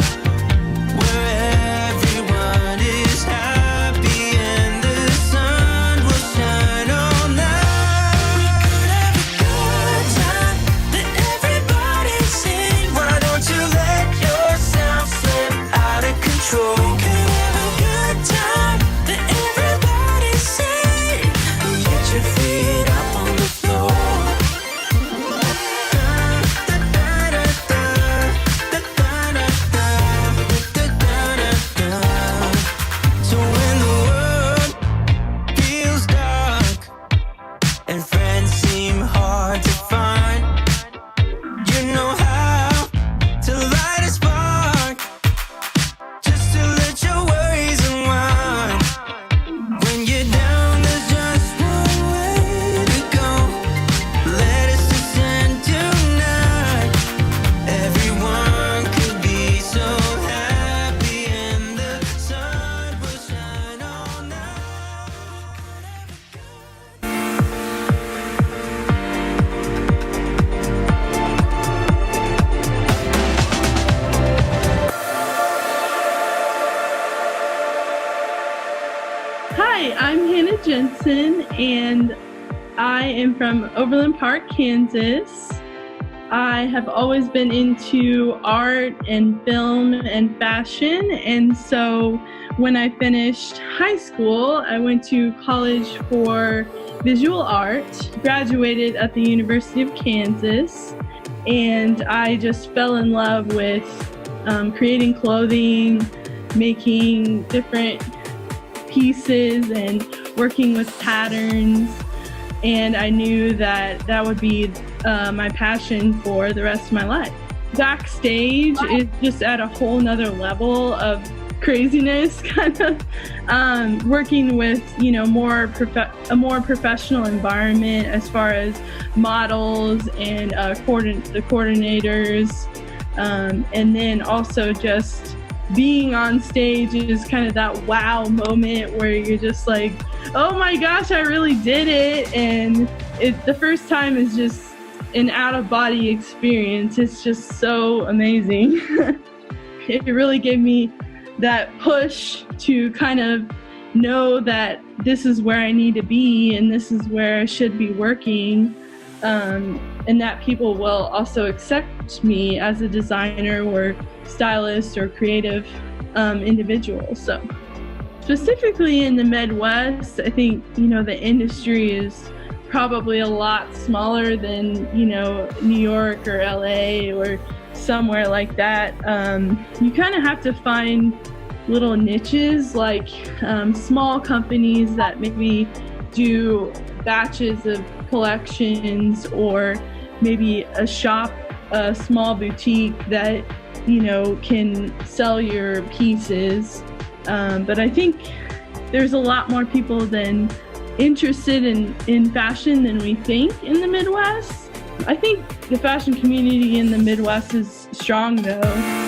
where everyone is happy and the sun will shine all night. We could have a good time, let everybody sing. Why don't you let yourself slip out of control? We could have a good time, let everybody sing. Get your feet up on the floor. So when the world feels dark and friends seem hard to find, you know how to light a spark, just to let your worries unwind. When you're down, there's just one way to go. Let us descend tonight. Everyone could be so happy and the sun will shine all night. Hi, I'm Hannah Jensen, and I am from Overland Park, Kansas. I have always been into art and film and fashion, and so when I finished high school, I went to college for visual art, graduated at the University of Kansas, and I just fell in love with creating clothing, making different pieces and working with patterns, and I knew that that would be my passion for the rest of my life. Backstage is just at a whole nother level of craziness, kind of working with a more professional environment as far as models and the coordinators, and then also just being on stage is kind of that wow moment where you're just like, oh my gosh, I really did it. And the first time is just an out-of-body experience. It's just so amazing. It really gave me that push to kind of know that this is where I need to be and this is where I should be working, and that people will also accept me as a designer or stylist or creative individual. So specifically in the Midwest, I think the industry is probably a lot smaller than New York or LA or somewhere like that. You kind of have to find little niches, like small companies that maybe do batches of collections, or maybe a shop, a small boutique that can sell your pieces. But I think there's a lot more people than interested in fashion than we think in the Midwest. I think the fashion community in the Midwest is strong though.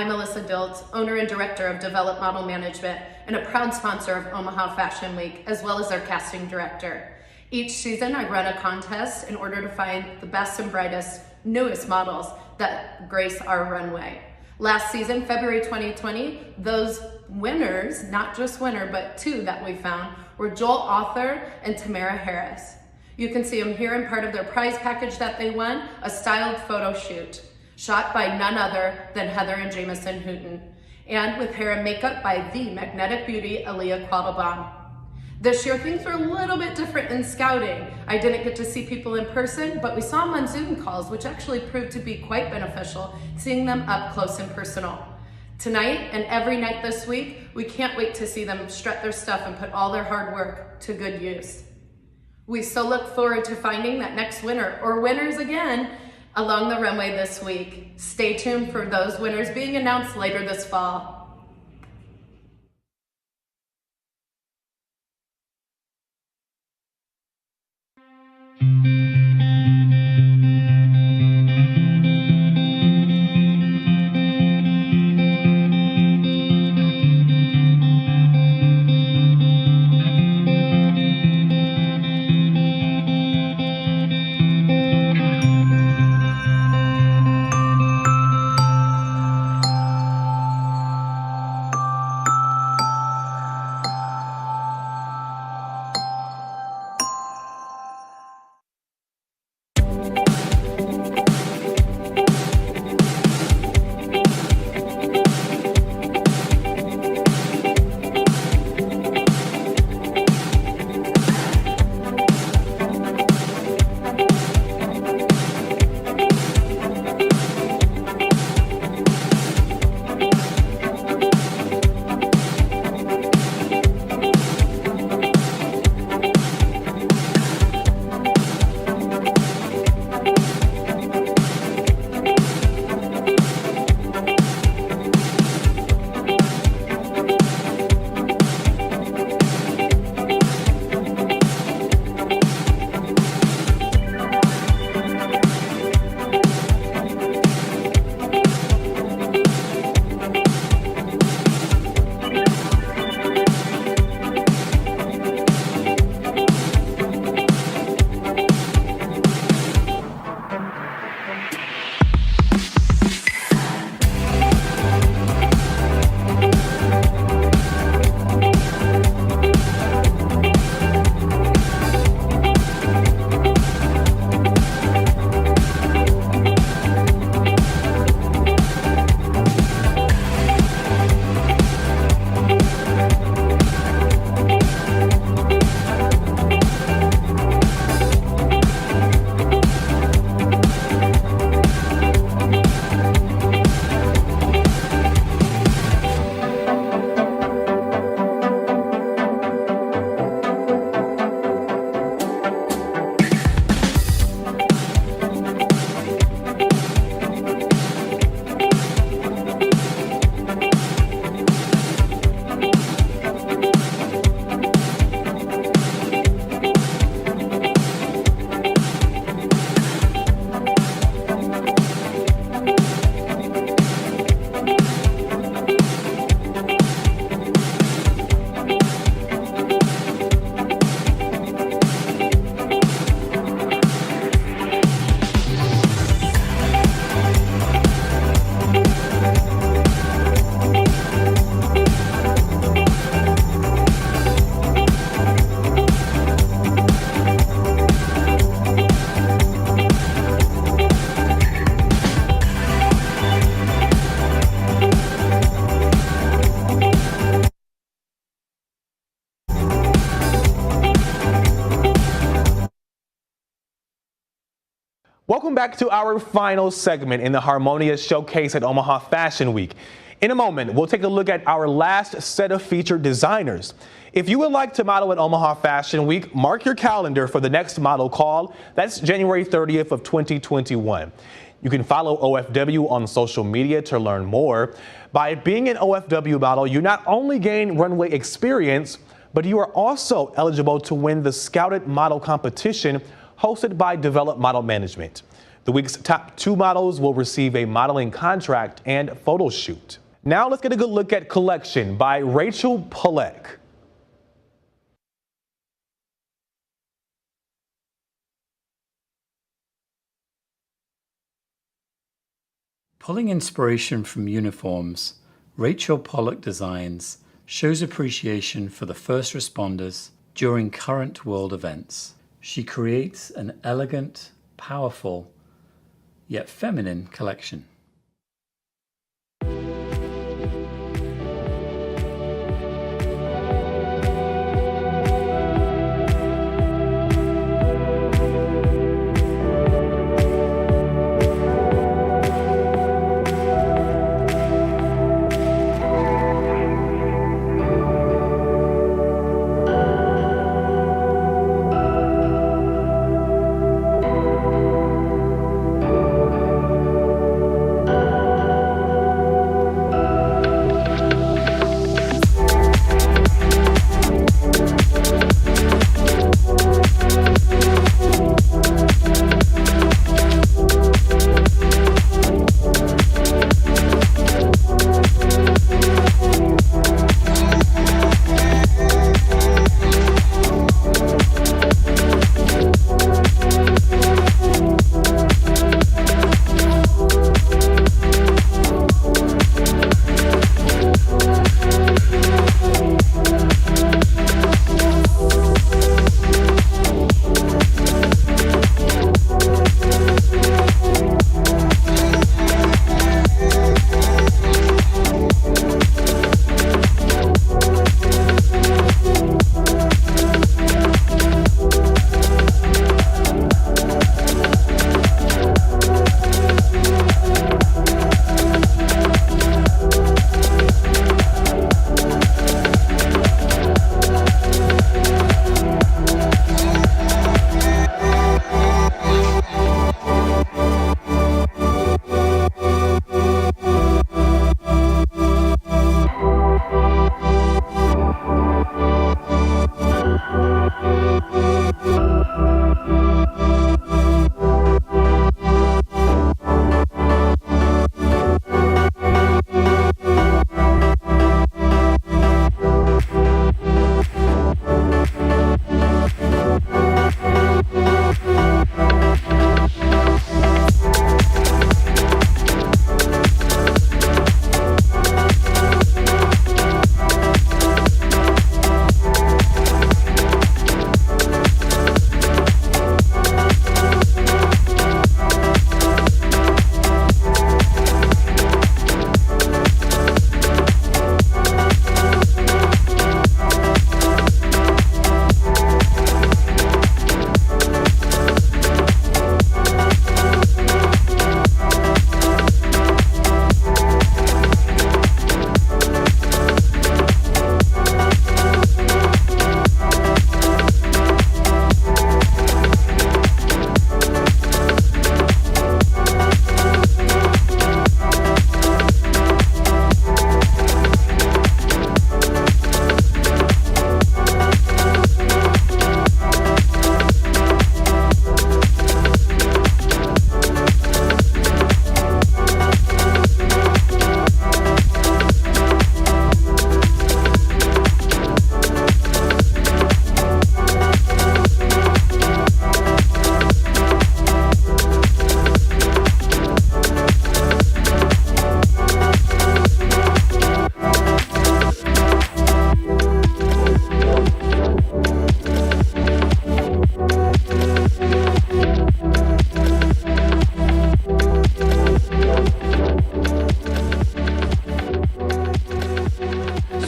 I'm Alyssa Diltz, owner and director of Develop Model Management and a proud sponsor of Omaha Fashion Week, as well as their casting director. Each season, I run a contest in order to find the best and brightest, newest models that grace our runway. Last season, February 2020, those winners, not just winner, but two that we found, were Joel Author and Tamara Harris. You can see them here in part of their prize package that they won, a styled photo shoot, shot by none other than Heather and Jameson Hooten, and with hair and makeup by the magnetic beauty, Aaliyah Quattlebaum. This year, things were a little bit different in scouting. I didn't get to see people in person, but we saw them on Zoom calls, which actually proved to be quite beneficial, seeing them up close and personal. Tonight and every night this week, we can't wait to see them strut their stuff and put all their hard work to good use. We so look forward to finding that next winner, or winners again, along the runway this week. Stay tuned for those winners being announced later this fall. Welcome back to our final segment in the Harmonia Showcase at Omaha Fashion Week. In a moment, we'll take a look at our last set of featured designers. If you would like to model at Omaha Fashion Week, mark your calendar for the next model call. That's January 30th of 2021. You can follow OFW on social media to learn more. By being an OFW model, you not only gain runway experience, but you are also eligible to win the Scouted Model competition hosted by Develop Model Management. The week's top 2 models will receive a modeling contract and photo shoot. Now let's get a good look at Collection by Rachel Palek. Pulling inspiration from uniforms, Rachel Pollock Designs shows appreciation for the first responders during current world events. She creates an elegant, powerful, yet feminine collection.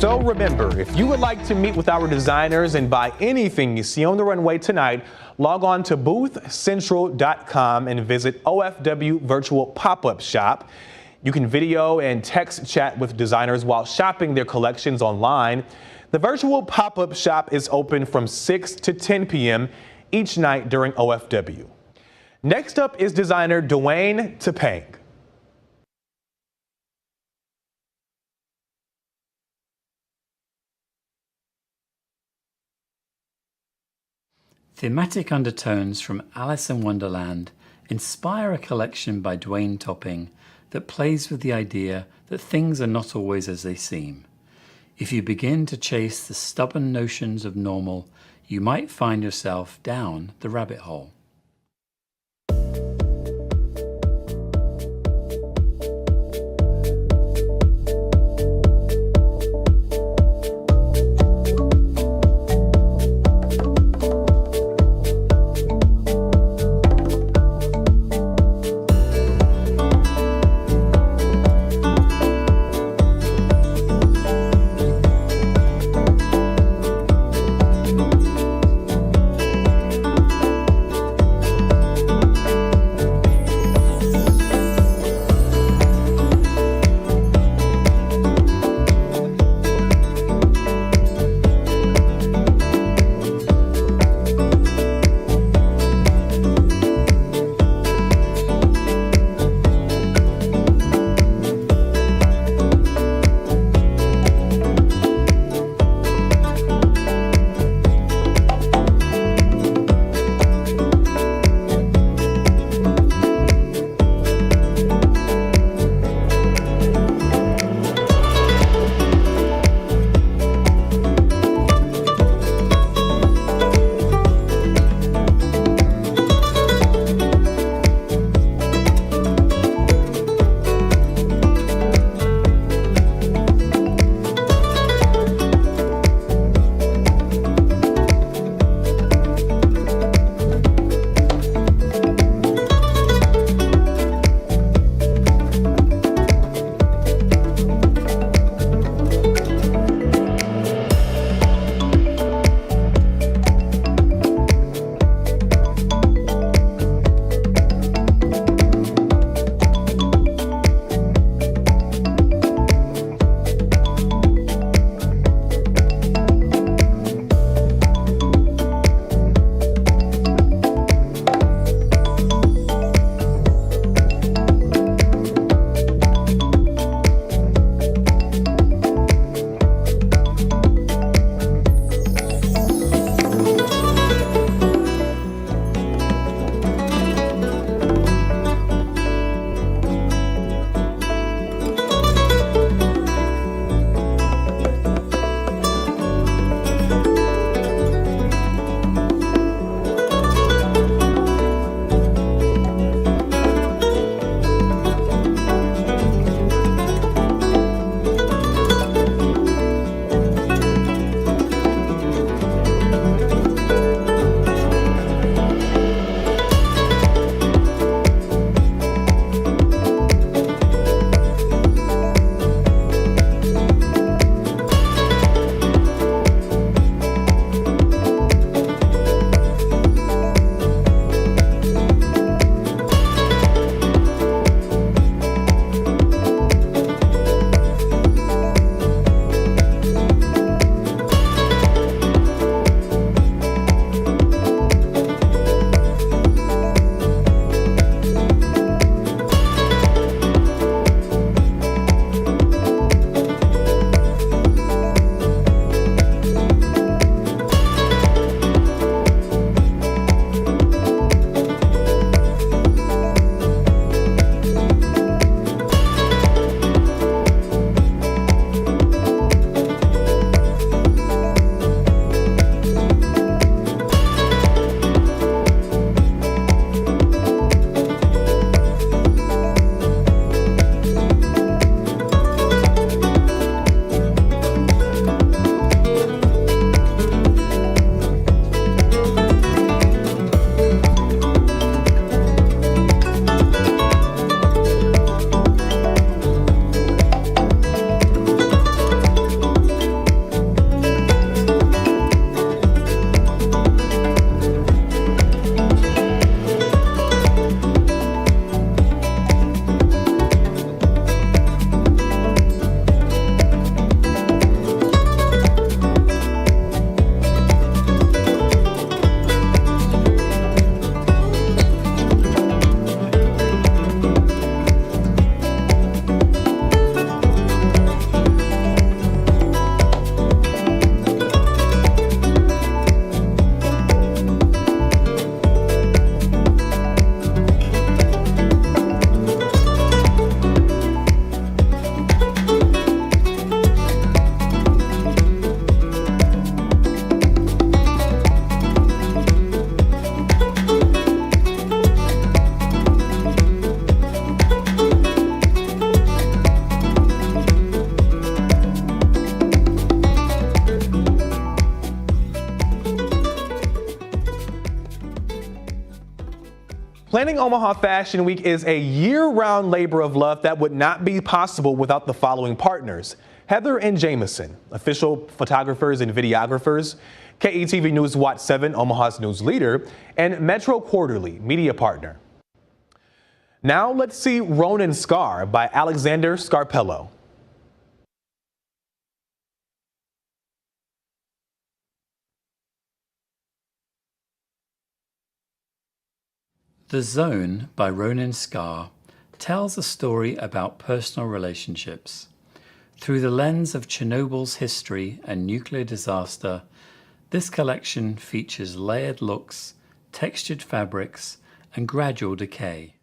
So remember, if you would like to meet with our designers and buy anything you see on the runway tonight, log on to boothcentral.com and visit OFW Virtual Pop-Up Shop. You can video and text chat with designers while shopping their collections online. The virtual pop-up shop is open from 6 to 10 p.m. each night during OFW. Next up is designer Dwayne Tepang. Thematic undertones from Alice in Wonderland inspire a collection by Dwayne Topping that plays with the idea that things are not always as they seem. If you begin to chase the stubborn notions of normal, you might find yourself down the rabbit hole. Planning Omaha Fashion Week is a year-round labor of love that would not be possible without the following partners: Heather and Jameson, official photographers and videographers; KETV News Watch 7, Omaha's news leader; and Metro Quarterly, media partner. Now let's see Ronin Scar by Alexander Scarpello. The Zone by Ronin Scar tells a story about personal relationships. Through the lens of Chernobyl's history and nuclear disaster, this collection features layered looks, textured fabrics, and gradual decay.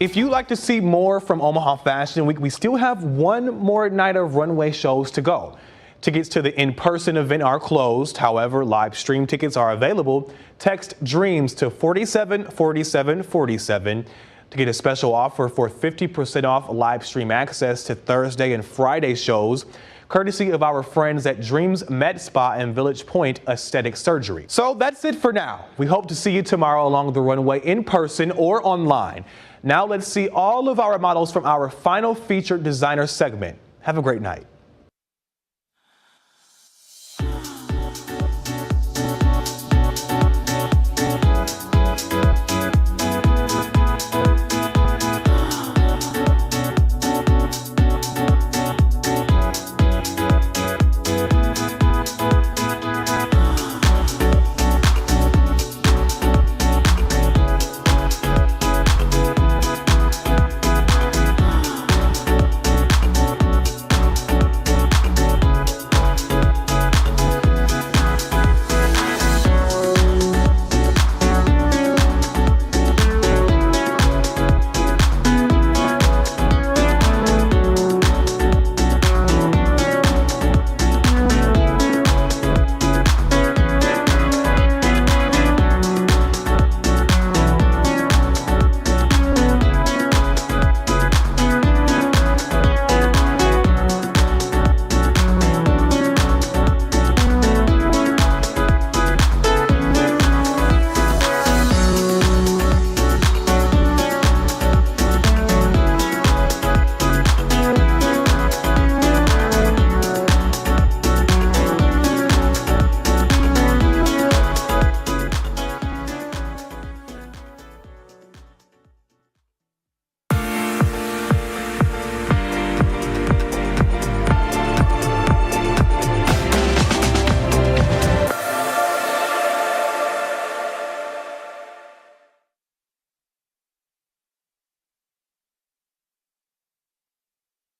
If you'd like to see more from Omaha Fashion Week, we still have one more night of runway shows to go. Tickets to the in-person event are closed. However, live stream tickets are available. Text DREAMS to 474747 to get a special offer for 50% off live stream access to Thursday and Friday shows, courtesy of our friends at Dreams Med Spa and Village Point Aesthetic Surgery. So that's it for now. We hope to see you tomorrow along the runway in person or online. Now let's see all of our models from our final featured designer segment. Have a great night.